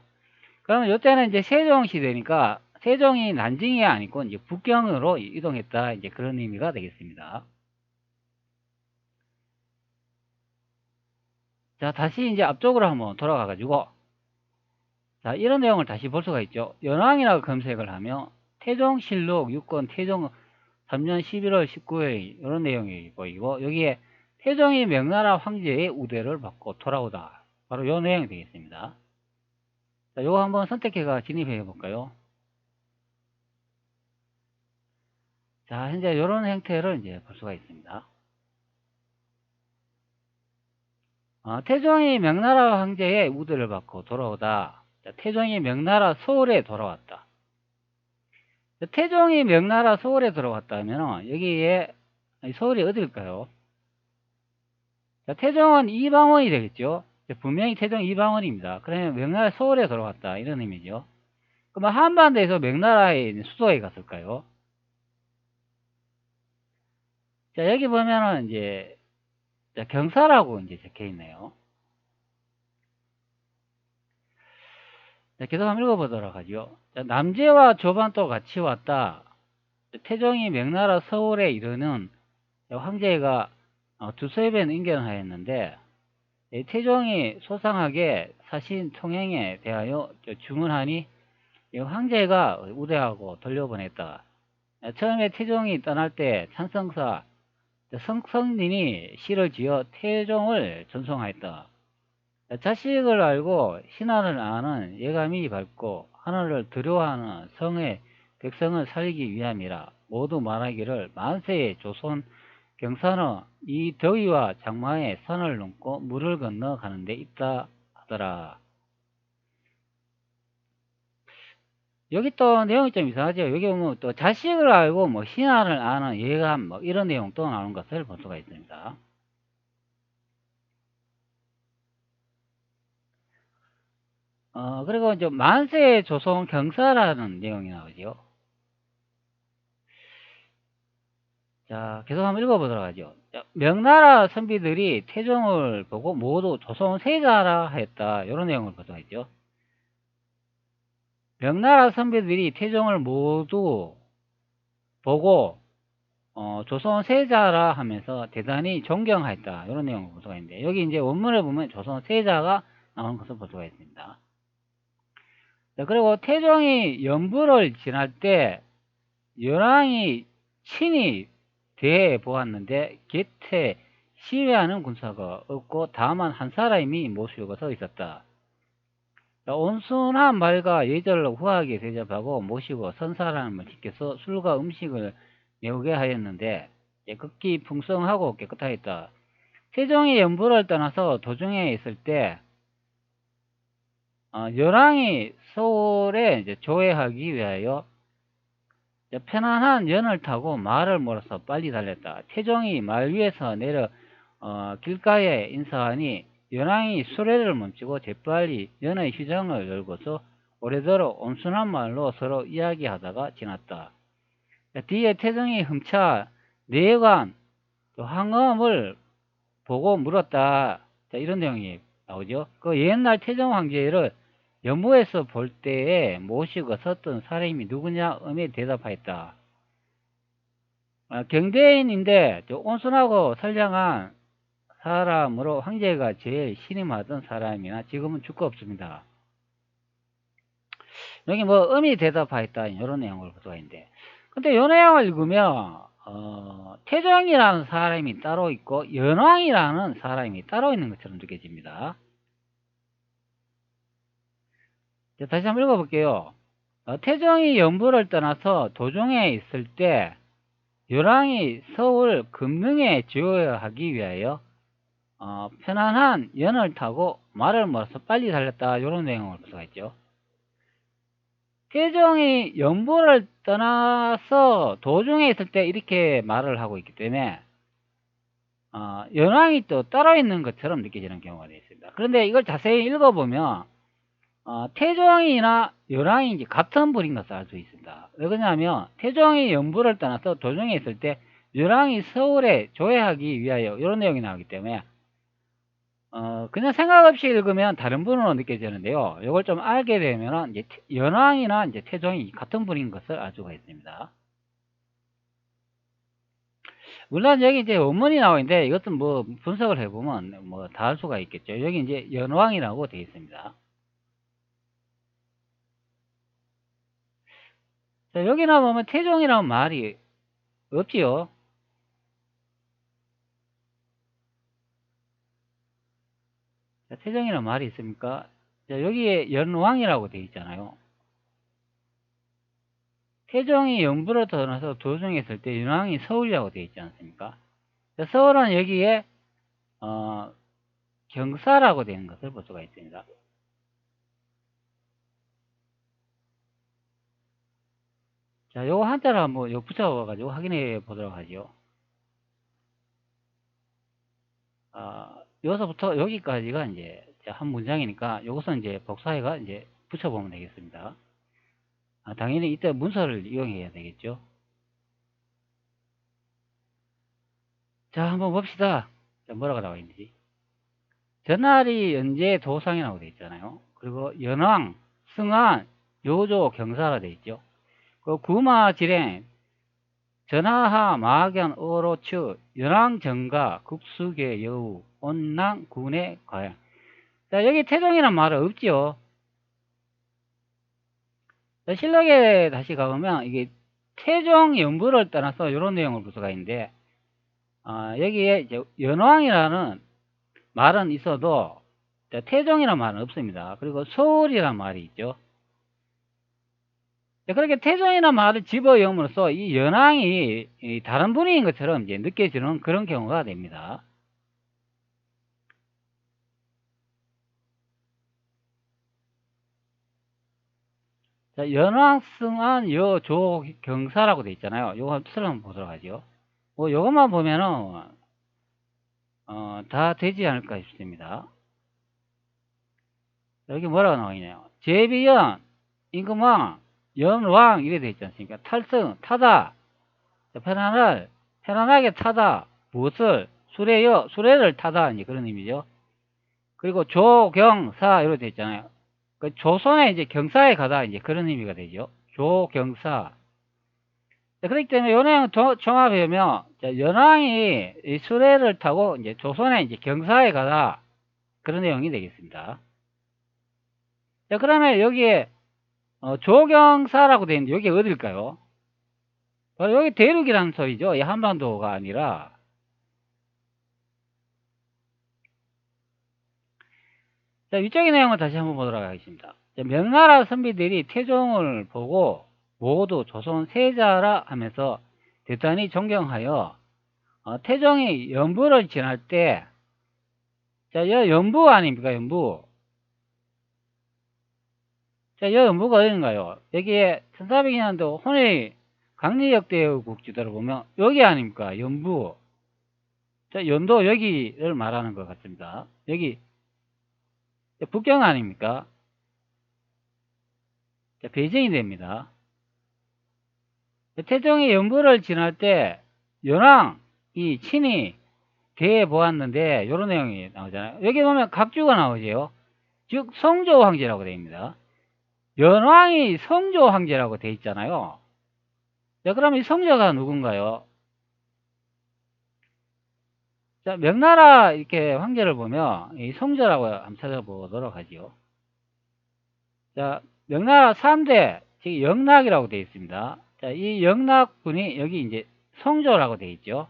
그러면 이때는 이제 세종 시대니까 세종이 난징이 아니고 이제 북경으로 이동했다. 이제 그런 의미가 되겠습니다. 자, 다시 이제 앞쪽으로 한번 돌아가 가지고 자, 이런 내용을 다시 볼 수가 있죠. 연왕이라고 검색을 하면 태종실록 6권 태종 3년 11월 19일 이런 내용이 보이고 여기에 태종이 명나라 황제의 우대를 받고 돌아오다. 바로 이 내용이 되겠습니다. 자, 요거 한번 선택해가 진입해 볼까요? 자, 현재 이런 형태를 이제 볼 수가 있습니다. 태종이 명나라 황제의 우대를 받고 돌아오다. 자, 태종이 명나라 서울에 돌아왔다. 자, 태종이 명나라 서울에 들어왔다면 여기에 서울이 어딜까요? 자, 태종은 이방원이 되겠죠. 분명히 태종 이방원입니다. 그러면 명나라 서울에 들어왔다 이런 의미죠. 그러면 한반도에서 명나라의 수도에 갔을까요? 자, 여기 보면은 이제 경사라고 이제 적혀 있네요. 자, 계속 한번 읽어보도록 하죠. 자, 남제와 조반도 같이 왔다. 태종이 명나라 서울에 이르는 황제가 두세 번 인견하였는데 태종이 소상하게 사신 통행에 대하여 주문하니 황제가 우대하고 돌려보냈다. 처음에 태종이 떠날 때 찬성사 성성님이 시를 지어 태종을 전송하였다. 자식을 알고 신하를 아는 예감이 밝고 하늘을 두려워하는 성의 백성을 살리기 위함이라. 모두 말하기를 만세의 조선 경산어 이 더위와 장마에 산을 넘고 물을 건너 가는 데 있다 하더라. 여기 또 내용이 좀 이상하죠. 여기 보면 또 자식을 알고 뭐 신하를 아는 예감 뭐 이런 내용 또 나오는 것을 볼 수가 있습니다. 그리고 이제 만세 조선 경사라는 내용이 나오죠. 자, 계속 한번 읽어보도록 하죠. 자, 명나라 선비들이 태종을 보고 모두 조선 세자라 했다. 이런 내용을 보도록 했죠. 명나라 선비들이 태종을 모두 보고 조선 세자라 하면서 대단히 존경하였다. 이런 내용을 볼 수가 있는데 여기 이제 원문을 보면 조선 세자가 나오는 것을 볼 수가 있습니다. 자, 그리고 태종이 연부를 지날 때 열왕이 친히 대해 보았는데 곁에 시위하는 군사가 없고 다만 한 사람이 모시고 서 있었다. 자, 온순한 말과 예절로 후하게 대접하고 모시고 선 사람을 지켜서 술과 음식을 메우게 하였는데 극히 풍성하고 깨끗하였다. 태종이 연부를 떠나서 도중에 있을 때 열왕이 서울에 이제 조회하기 위하여 편안한 연을 타고 말을 몰아서 빨리 달렸다. 태종이 말 위에서 내려 길가에 인사하니 연왕이 수레를 멈추고 재빨리 연의 휘장을 열고서 오래도록 온순한 말로 서로 이야기하다가 지났다. 뒤에 태종이 흠차 내관 또 항엄을 보고 물었다. 자, 이런 내용이 나오죠. 그 옛날 태종 황제를 연무에서 볼 때에 모시고 섰던 사람이 누구냐? 음에 대답하였다. 경대인인데 온순하고 선량한 사람으로 황제가 제일 신임하던 사람이나 지금은 죽고 없습니다. 여기 뭐 음이 대답하였다 이런 내용을 볼 수가 있는데 근데 이 내용을 읽으면 태종이라는 사람이 따로 있고 연왕이라는 사람이 따로 있는 것처럼 느껴집니다. 자, 다시 한번 읽어볼게요. 태종이 연부를 떠나서 도중에 있을 때 열왕이 서울 금능에 지어하기 위하여 편안한 연을 타고 말을 몰아서 빨리 달렸다 이런 내용을 볼 수가 있죠. 태종이 연부를 떠나서 도중에 있을 때 이렇게 말을 하고 있기 때문에 연왕이 또 따로 있는 것처럼 느껴지는 경우가 되어 있습니다. 그런데 이걸 자세히 읽어보면 태종이나 열왕이 이제 같은 분인 것을 알 수 있습니다. 왜 그러냐면 태종이 연부를 떠나서 도중에 있을 때 열왕이 서울에 조회하기 위하여 이런 내용이 나오기 때문에 그냥 생각 없이 읽으면 다른 분으로 느껴지는데요. 이걸 좀 알게 되면 이제 연왕이나 이제 태종이 같은 분인 것을 알 수가 있습니다. 물론 여기 이제 원문이 나와 있는데 이것은 뭐 분석을 해보면 뭐 다 알 수가 있겠죠. 여기 이제 연왕이라고 되어 있습니다. 자, 여기나 보면 태종이라는 말이 없지요. 자, 태종이라는 말이 있습니까? 자, 여기에 연왕이라고 되어 있잖아요. 태종이 연부로 떠나서 도중에 있을 때 연왕이 서울이라고 되어 있지 않습니까? 자, 서울은 여기에 경사라고 되는 것을 볼 수가 있습니다. 자, 요거 한자를 한번 붙여가지고 확인해 보도록 하죠. 여기서부터 여기까지가 이제 한 문장이니까 요것은 이제 복사해가 이제 붙여보면 되겠습니다. 당연히 이때 문서를 이용해야 되겠죠. 자, 한번 봅시다. 자, 뭐라고 나와 있는지. 전날이 연재 도상이라고 되어 있잖아요. 그리고 연왕, 승안, 요조, 경사라 되어 있죠. 그 구마, 질행, 전하하, 마견, 어로추, 연왕정가, 국수계, 여우, 온랑, 군의, 과양. 자, 여기 태종이라는 말은 없지요. 자, 실록에 다시 가보면 이게 태종 연부를 떠나서 이런 내용을 볼 수가 있는데 여기에 이제 연왕이라는 말은 있어도 태종이라는 말은 없습니다. 그리고 서울이라는 말이 있죠. 그렇게 태종이라는 말을 집어넣음으로써 이 연왕이 다른 분인 것처럼 이제 느껴지는 그런 경우가 됩니다. 자, 연왕승한 여조경사라고 돼 있잖아요. 요거 뜻을 한번 보도록 하죠. 뭐 요것만 보면은 다 되지 않을까 싶습니다. 여기 뭐라고 나와 있냐요. 제비연, 임금왕, 연왕 이래 돼 있지 않습니까? 탈승, 타다. 편안하게 타다. 무엇을? 수레를 타다. 이제 그런 의미죠. 그리고 조경사 이렇게 돼 있잖아요. 그 조선에 이제 경사에 가다 이제 그런 의미가 되죠. 조경사. 그렇기 때문에 요 내용 종합해보면 연왕이 이 수레를 타고 이제 조선에 이제 경사에 가다 그런 내용이 되겠습니다. 자, 그러면 여기에 조경사라고 되어 있는데 여기 어딜까요? 바로 여기 대륙이라는 소리죠. 이 한반도가 아니라. 자, 위쪽의 내용을 다시 한번 보도록 하겠습니다. 자, 명나라 선비들이 태종을 보고 모두 조선 세자라 하면서 대단히 존경하여 태종이 연부를 지날 때, 자, 연부 아닙니까? 연부. 자, 이 연부가 어딘가요? 여기에 1400년도 혼의 강리역대국 지도를 보면 여기 아닙니까? 연부. 자, 연도 여기를 말하는 것 같습니다. 여기 북경 아닙니까? 자, 베이징이 됩니다. 태종이 연부를 지날 때 연왕이 친히 대해 보았는데 이런 내용이 나오잖아요. 여기 보면 각주가 나오죠. 즉 성조 황제라고 되어 있습니다. 연왕이 성조 황제라고 되어 있잖아요. 자, 그럼 이 성조가 누군가요? 자, 명나라 이렇게 황제를 보면 이 성조라고 한번 찾아보도록 하지요. 자, 명나라 3대 즉 영락이라고 되어 있습니다. 자, 이 영락분이 여기 이제 성조라고 되어 있죠.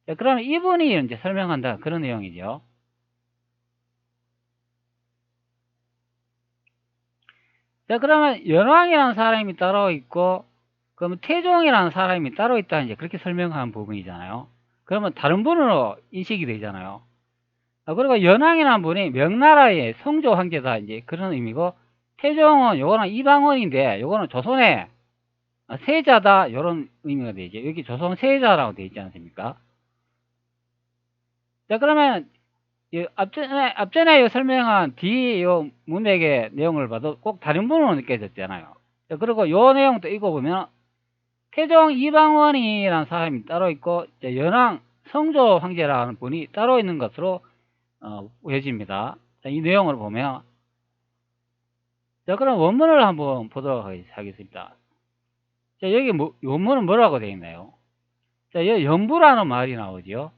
자, 그러면 이분이 이제 설명한다 그런 내용이죠. 자, 그러면 연왕이라는 사람이 따로 있고, 그러면 태종이라는 사람이 따로 있다, 이제 그렇게 설명한 부분이잖아요. 그러면 다른 분으로 인식이 되잖아요. 그리고 연왕이라는 분이 명나라의 성조 황제다, 이제 그런 의미고, 태종은 요거는 이방원인데, 요거는 조선의 세자다, 요런 의미가 되죠. 여기 조선 세자라고 되어 있지 않습니까? 자, 그러면 앞전에 설명한 뒤 요 문맥의 내용을 봐도 꼭 다른 분으로 느껴졌잖아요. 그리고 요 내용도 읽어보면 태종 이방원이라는 사람이 따로 있고 연왕 성조 황제라는 분이 따로 있는 것으로 보여집니다. 자, 이 내용을 보면 자, 그럼 원문을 한번 보도록 하겠습니다. 자, 여기 원문은 뭐라고 되어 있나요? 자, 여기 연부라는 말이 나오죠.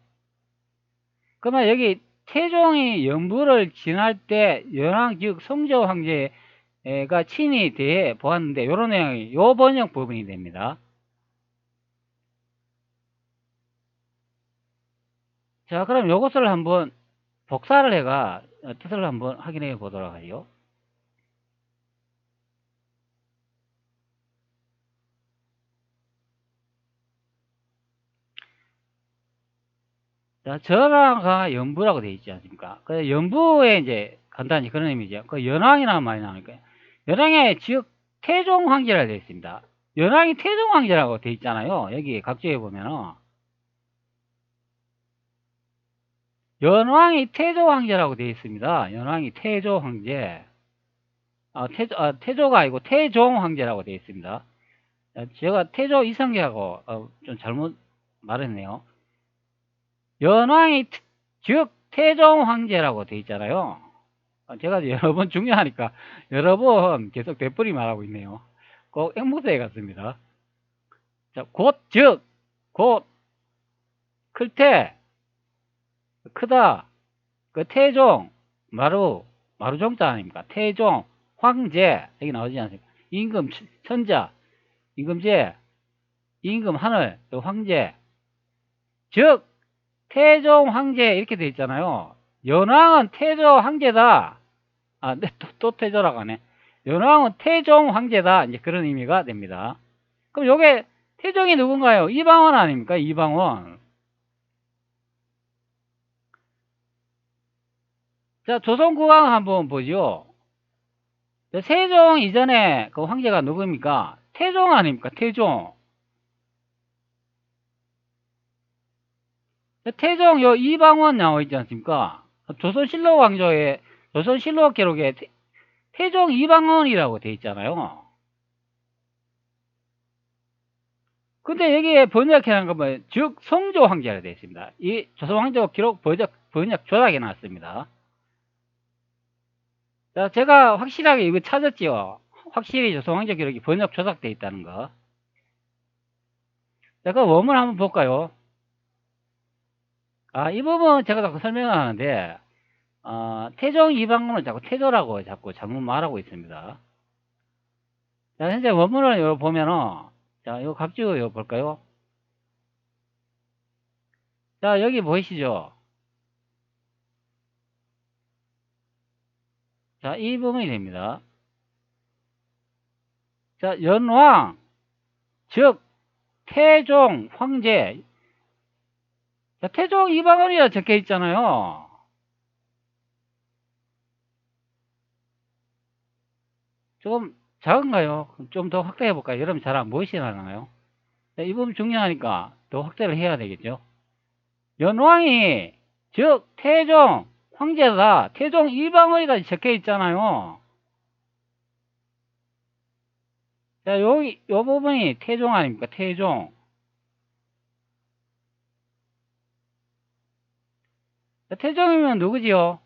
그러면 여기 태종이 연부를 지날 때 연왕 즉 성조 황제가 친히 대해 보았는데 이런 내용이 요 번역 부분이 됩니다. 자, 그럼 요것을 한번 복사를 해가 뜻을 한번 확인해 보도록 하죠. 자, 전하가 연부라고 되어 있지 않습니까? 그 연부에 이제 간단히 그런 의미죠. 그 연왕이라는 말이 나오니까 연왕의 즉 태종 황제라 되어 있습니다. 연왕이 태종 황제라고 되어 있잖아요. 여기 각주에 보면은 연왕이 태조 황제라고 되어 있습니다. 연왕이 태조 황제. 태조가 아니고 태종 황제라고 되어 있습니다. 제가 태조 이성계하고 좀 잘못 말했네요. 연왕이 즉 태종 황제라고 되어 있잖아요. 제가 여러 번 중요하니까 여러 번 계속 되풀이 말하고 있네요. 꼭 앵무새 같습니다. 자, 곧, 클테, 크다, 그 태종, 마루종자 아닙니까? 태종, 황제, 여기 나오지 않습니까? 임금, 천자, 임금제, 임금 하늘, 황제, 즉, 태종 황제, 이렇게 돼 있잖아요. 연왕은 태조 황제다. 네, 또 태조라고 하네. 연왕은 태종 황제다. 이제 그런 의미가 됩니다. 그럼 요게 태종이 누군가요? 이방원 아닙니까? 이방원. 자, 조선국왕 한번 보죠. 세종 이전에 그 황제가 누구입니까? 태종 아닙니까? 태종. 태종 요 이방원 나와 있지 않습니까? 조선실록 왕조의 조선실록 기록에 태종 이방원이라고 돼 있잖아요. 근데 여기에 번역해놓은 거 뭐, 즉 성조 황제라 되어 있습니다. 이 조선 왕조 기록 번역 조작해 놨습니다. 자, 제가 확실하게 이거 찾았지요. 확실히 조선 왕조 기록이 번역 조작돼 있다는 거. 자, 그 원문 한번 볼까요? 이 부분 제가 자꾸 설명을 하는데, 태종 이방원을 자꾸 태조라고 자꾸 잘못 말하고 있습니다. 자, 현재 원문을 요 보면은, 자, 이거 갑자기 요 볼까요? 자, 여기 보이시죠? 자, 이 부분이 됩니다. 자, 연왕, 즉, 태종, 황제. 자, 태종 이방원이라 적혀 있잖아요. 조금 작은가요? 좀 더 확대해 볼까요? 여러분 잘 안 보이시나요? 이 부분 중요하니까 더 확대를 해야 되겠죠. 연왕이 즉 태종 황제다. 태종 이방원이다 적혀 있잖아요. 자, 여기 요 부분이 태종 아닙니까? 태종. 자, 태종이면 누구지요?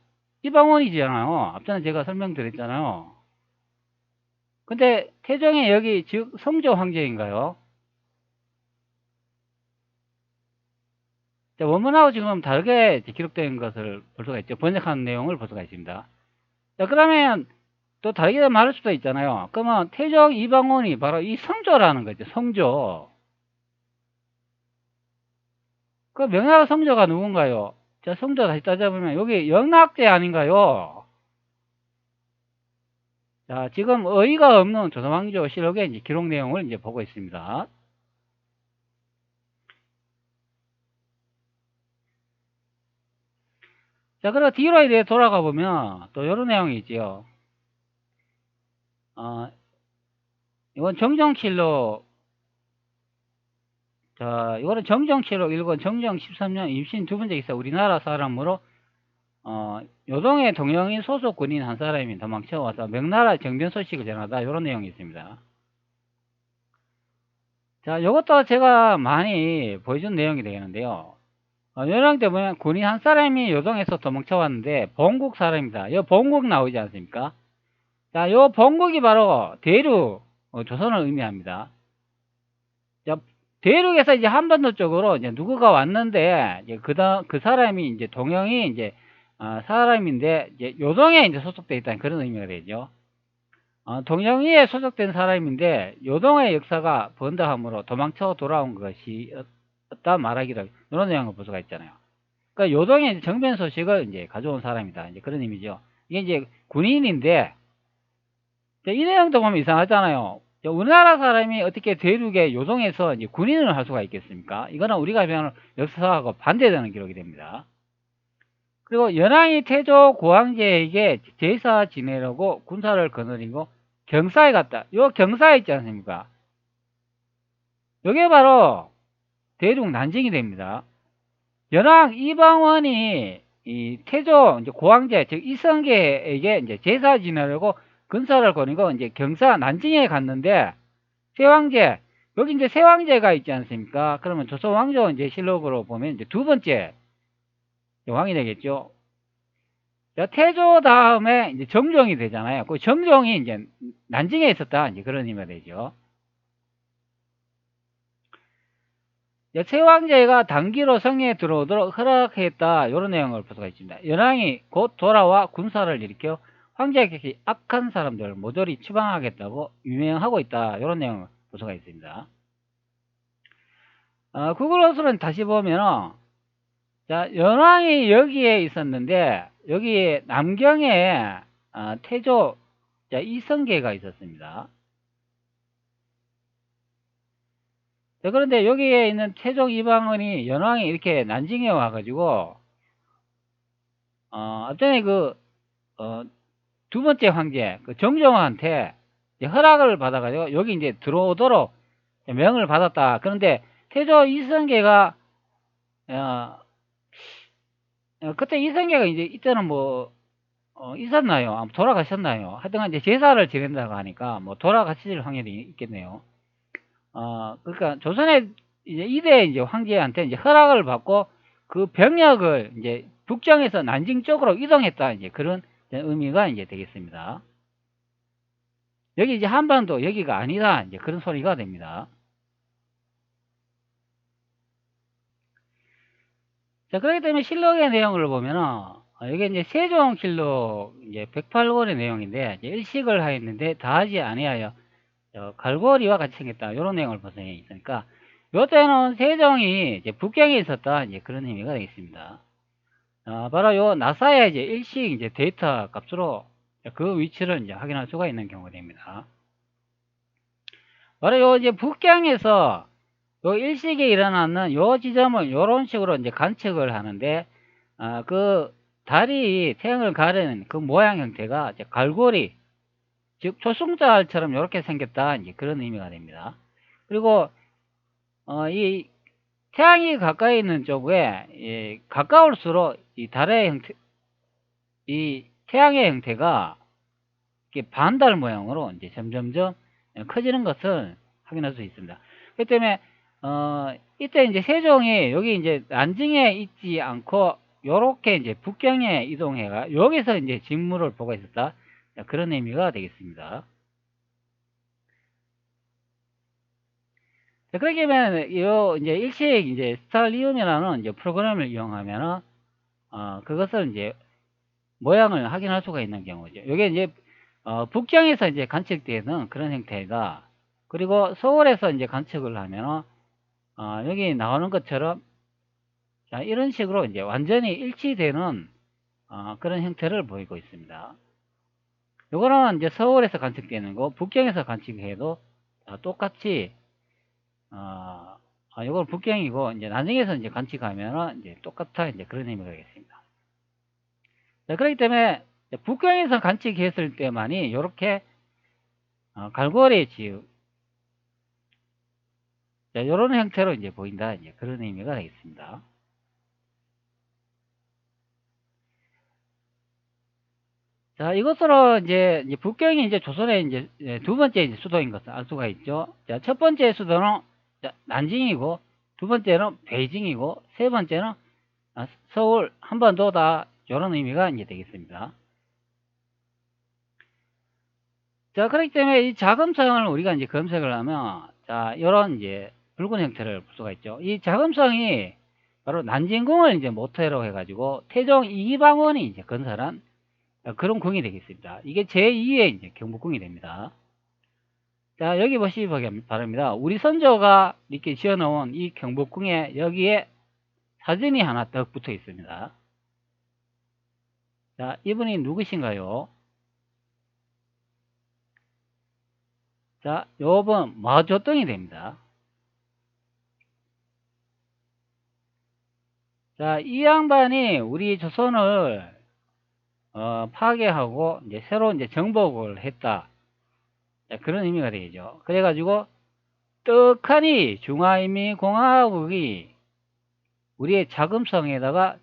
이방원이잖아요. 앞전에 제가 설명드렸잖아요. 근데 태종이 여기 즉 성조 황제인가요? 자, 원문하고 지금 다르게 기록된 것을 볼 수가 있죠. 번역한 내용을 볼 수가 있습니다. 자, 그러면 또 다르게 말할 수도 있잖아요. 그러면 태종 이방원이 바로 이 성조라는 거죠. 성조. 그 명나라 성조가 누군가요? 자, 성조 다시 따져보면 여기 영락제 아닌가요? 자, 지금 어이가 없는 조선왕조 실록의 이제 기록 내용을 이제 보고 있습니다. 자, 그리고 뒤로 이제 돌아가 보면 또 이런 내용이 있지요. 이건 정정실록. 자, 이거는 정정실록 1권 정정 13년 임신 두 번째 기사 우리나라 사람으로 요동의 동영인 소속 군인 한 사람이 도망쳐와서 명나라 정변 소식을 전하다 이런 내용이 있습니다. 자, 이것도 제가 많이 보여준 내용이 되겠는데요. 요령 때 보면 군인 한 사람이 요동에서 도망쳐왔는데 본국 사람입니다. 요 본국 나오지 않습니까? 자, 요 본국이 바로 대륙 조선을 의미합니다. 자, 대륙에서 이제 한반도 쪽으로 이제 누구가 왔는데 이제 그 사람이 이제 동영이 이제 사람인데 이제 요동에 이제 소속돼 있다는 그런 의미가 되죠. 동영이에 소속된 사람인데 요동의 역사가 번다함으로 도망쳐 돌아온 것이었다 말하기도 이런 내용을 볼 수가 있잖아요. 그러니까 요동의 정변 소식을 이제 가져온 사람이다. 이제 그런 의미죠. 이게 이제 군인인데 이 내용도 보면 이상하잖아요. 우리나라 사람이 어떻게 대륙의 요동에서 이제 군인을 할 수가 있겠습니까? 이거는 우리가 배우는 역사하고 반대되는 기록이 됩니다. 그리고 연왕이 태조 고황제에게 제사 지내려고 군사를 거느리고 경사에 갔다. 요 경사에 있지 않습니까? 요게 바로 대륙 난징이 됩니다. 연왕 이방원이 이 태조 이제 고황제 즉 이성계에게 이제 제사 지내려고 군사를 거느리고 이제 경사 난징에 갔는데 세왕제 여기 이제 세왕제가 있지 않습니까? 그러면 조선 왕조 이제 실록으로 보면 이제 두 번째 왕이 되겠죠. 자, 태조 다음에 이제 정종이 되잖아요. 그 정종이 이제 난징에 있었다. 이제 그런 의미가 되죠. 세왕제가 단기로 성에 들어오도록 허락했다. 이런 내용을 볼 수가 있습니다. 연왕이 곧 돌아와 군사를 일으켜 황제에게 악한 사람들을 모조리 추방하겠다고 유명하고 있다. 이런 내용을 볼 수가 있습니다. 그것으로는 다시 보면 자, 연왕이 여기에 있었는데 여기 남경에 태조 자, 이성계가 있었습니다. 자, 그런데 여기에 있는 태종 이방원이 연왕이 이렇게 난징에 와가지고 앞전에 두 번째 황제 그 정종한테 허락을 받아가지고 여기 이제 들어오도록 명을 받았다. 그런데 태조 이성계가 그때 이성계가 이제 이때는 뭐 있었나요? 돌아가셨나요? 하여튼 이제 제사를 지낸다고 하니까 뭐 돌아가실 확률이 있겠네요. 그러니까 조선의 이제 2대 이제 황제한테 이제 허락을 받고 그 병력을 이제 북정에서 난징 쪽으로 이동했다. 이제 그런 의미가 이제 되겠습니다. 여기 이제 한반도 여기가 아니다. 이제 그런 소리가 됩니다. 자, 그렇기 때문에 실록의 내용을 보면은, 이게 이제 세종실록 이제 108권의 내용인데, 이제 일식을 하였는데, 다하지 아니하여, 갈고리와 같이 생겼다. 이런 내용을 보서 있으니까, 요때는 세종이 이제 북경에 있었다. 이제 그런 의미가 되겠습니다. 바로 요 나사의 이제 일식 이제 데이터 값으로 그 위치를 이제 확인할 수가 있는 경우가 됩니다. 바로 요 이제 북경에서 요 일식에 일어나는 요 지점을 요런 식으로 이제 관측을 하는데, 그 달이 태양을 가르는 그 모양 형태가 이제 갈고리, 즉 초승달처럼 이렇게 생겼다. 이제 그런 의미가 됩니다. 그리고 이 태양이 가까이 있는 쪽에 가까울수록 이 달의 형태, 이 태양의 형태가 이렇게 반달 모양으로 이제 점점점 커지는 것을 확인할 수 있습니다. 그렇기 때문에 이때 이제 세종이 여기 이제 난징에 있지 않고 요렇게 이제 북경에 이동해가 여기서 이제 직무를 보고 있었다. 그런 의미가 되겠습니다. 자, 그렇게 되면 요 이제 일식 이제 스탈리움이라는 이제 프로그램을 이용하면은 그것을 이제 모양을 확인할 수가 있는 경우죠. 이게 이제 북경에서 이제 관측되는 그런 형태가, 그리고 서울에서 이제 관측을 하면은 여기 나오는 것처럼 자, 이런 식으로 이제 완전히 일치되는 그런 형태를 보이고 있습니다. 요거는 이제 서울에서 관측되는 거, 북경에서 관측해도 똑같이 요건 북경이고 이제 난징에서 이제 관측하면은 이제 똑같아, 이제 그런 의미가 되겠습니다. 자, 그렇기 때문에 북경에서 관측했을 때만이 이렇게 갈고리 지역 이런 형태로 이제 보인다, 이제 그런 의미가 되겠습니다. 자, 이것으로 이제 북경이 이제 조선의 이제 두 번째 이제 수도인 것을 알 수가 있죠. 자, 첫 번째 수도는 난징이고, 두 번째는 베이징이고, 세 번째는 서울 한반도다. 이런 의미가 이제 되겠습니다. 자, 그렇기 때문에 이 자금성을 우리가 이제 검색을 하면, 자, 이런 이제 붉은 형태를 볼 수가 있죠. 이 자금성이 바로 난징궁을 이제 모토로 해가지고 태종 이방원이 이제 건설한 그런 궁이 되겠습니다. 이게 제2의 이제 경복궁이 됩니다. 자, 여기 보시기 바랍니다. 우리 선조가 이렇게 지어놓은 이 경복궁에 여기에 사진이 하나 딱 붙어 있습니다. 자, 이분이 누구신가요? 자, 요번 마오쩌둥이 됩니다. 자, 이 양반이 우리 조선을 파괴하고 이제 새로 이제 정복을 했다. 자, 그런 의미가 되겠죠. 그래가지고 떡하니 중화인민공화국이 우리의 자금성에다가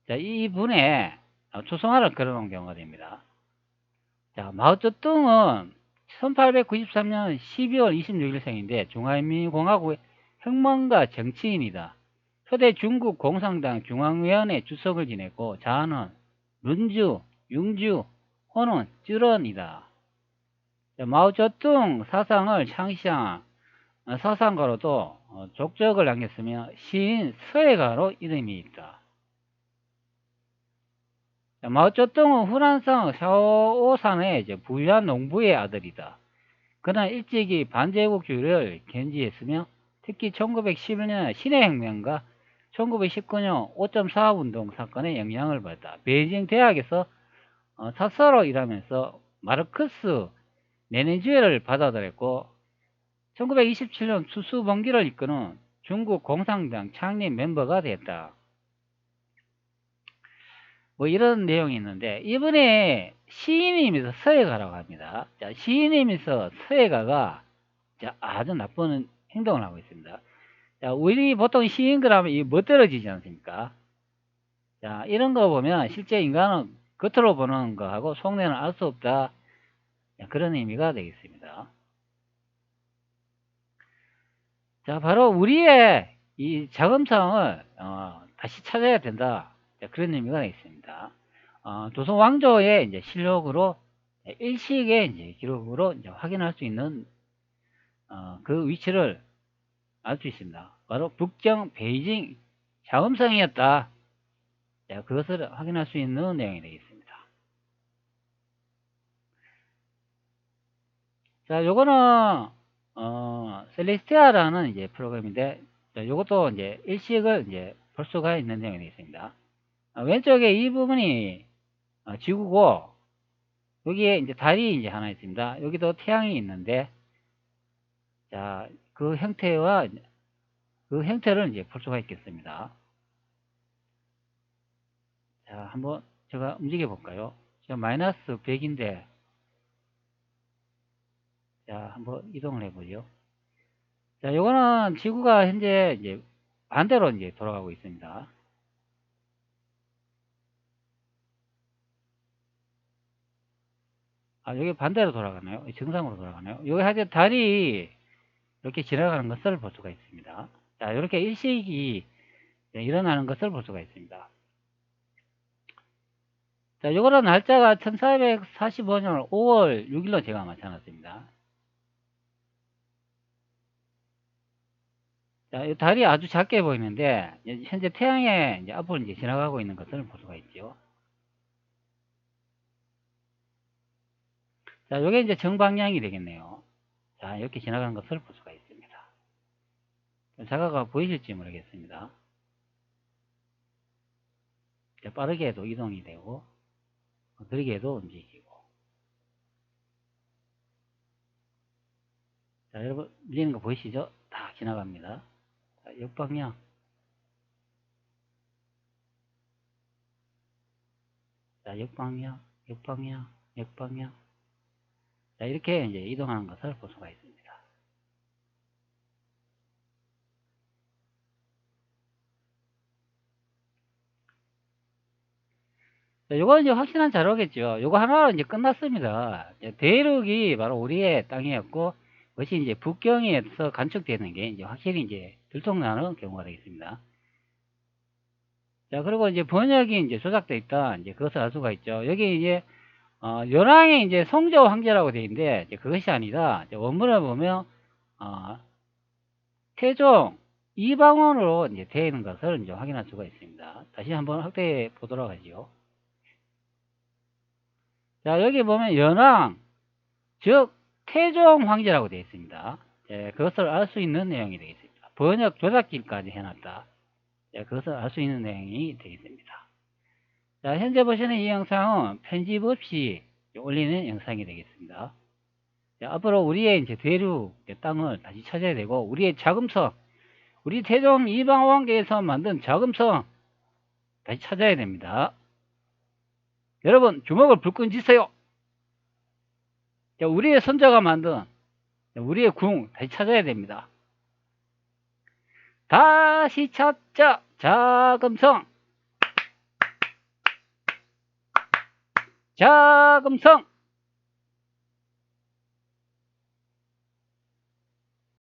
이분의 초성화를 걸어놓은 경우가 됩니다. 자, 마오쩌둥은 1893년 12월 26일생인데 중화인민공화국의 혁명가 정치인이다. 초대 중국 공산당 중앙위원회 주석을 지냈고 자아는 룬주, 융주, 호는 쯔런이다. 마오쩌둥 사상을 창시한 사상가로도 족적을 남겼으며 시인 서예가로 이름이 있다. 마오쩌둥은 후난성 샤오산의 부유한 농부의 아들이다. 그러나 일찍이 반제국주의를 견지했으며 특히 1911년 신해혁명과 1919년 5.4 운동 사건에 영향을 받았다. 베이징 대학에서 사서로 일하면서 마르크스 레닌주의를 받아들였고 1927년 수수봉기를 이끄는 중국 공산당 창립 멤버가 됐다. 뭐 이런 내용이 있는데, 이번에 시인임에서 서해가라고 합니다. 자, 시인임에서 서해가가 아주 나쁜 행동을 하고 있습니다. 자, 우리 보통 시인 그러면 이 멋들어지지 않습니까? 자, 이런 거 보면 실제 인간은 겉으로 보는 거하고 속내는 알 수 없다. 그런 의미가 되겠습니다. 자, 바로 우리의 이 자금성을 다시 찾아야 된다. 그런 의미가 있습니다. 조선 왕조의 이제 실록으로 일식의 이제 기록으로 이제 확인할 수 있는 그 위치를 알 수 있습니다. 바로 북경 베이징 자금성이었다. 그것을 확인할 수 있는 내용이 되겠습니다. 자, 요거는 셀레스티아라는 이제 프로그램인데, 요것도 이제 일식을 이제 볼 수가 있는 내용이 되겠습니다. 왼쪽에 이 부분이 지구고, 여기에 이제 달이 이제 하나 있습니다. 여기도 태양이 있는데, 자, 그 형태와 그 형태를 이제 볼 수가 있겠습니다. 자, 한번 제가 움직여 볼까요? 지금 마이너스 100인데, 자, 한번 이동을 해보죠. 자, 요거는 지구가 현재 이제 반대로 이제 돌아가고 있습니다. 여기 반대로 돌아가나요? 정상으로 돌아가나요? 여기 하여튼 달이 이렇게 지나가는 것을 볼 수가 있습니다. 자, 이렇게 일식이 일어나는 것을 볼 수가 있습니다. 자, 요거는 날짜가 1445년 5월 6일로 제가 맞춰놨습니다. 자, 이 달이 아주 작게 보이는데, 현재 태양의 이제 앞으로 이제 지나가고 있는 것을 볼 수가 있죠. 자, 요게 이제 정방향이 되겠네요. 자, 이렇게 지나가는 것을 볼 수가 있습니다. 자가가 보이실지 모르겠습니다. 빠르게도 이동이 되고, 느리게도 움직이고. 자, 여러분, 밀리는 거 보이시죠? 다 지나갑니다. 자, 역방향. 자, 역방향, 역방향, 역방향. 자, 이렇게 이제 이동하는 것을 볼 수가 있습니다. 자, 요거 이제 확실한 자료겠죠. 요거 하나로 이제 끝났습니다. 대륙이 바로 우리의 땅이었고, 그것이 이제 북경에서 간척되는 게 이제 확실히 이제 들통나는 경우가 되겠습니다. 자, 그리고 이제 번역이 이제 조작되어 있다. 이제 그것을 알 수가 있죠. 여기 이제, 요랑에 이제 성조 황제라고 되어 있는데, 이제 그것이 아니라, 원문을 보면, 태종 이방원으로 이제 되어 있는 것을 이제 확인할 수가 있습니다. 다시 한번 확대해 보도록 하죠. 자, 여기 보면 연왕, 즉 태종 황제라고 되어 있습니다. 그것을 알 수 있는 내용이 되겠습니다. 번역 조작질까지 해놨다. 그것을 알 수 있는 내용이 되겠습니다. 자, 현재 보시는 이 영상은 편집 없이 올리는 영상이 되겠습니다. 자, 앞으로 우리의 이제 대륙 땅을 다시 찾아야 되고, 우리의 자금성, 우리 태종 이방왕께서 만든 자금성 다시 찾아야 됩니다. 여러분, 주먹을 불끈 쥐세요. 자, 우리의 선조가 만든 우리의 궁 다시 찾아야 됩니다. 다시 찾자. 자금성. 자금성.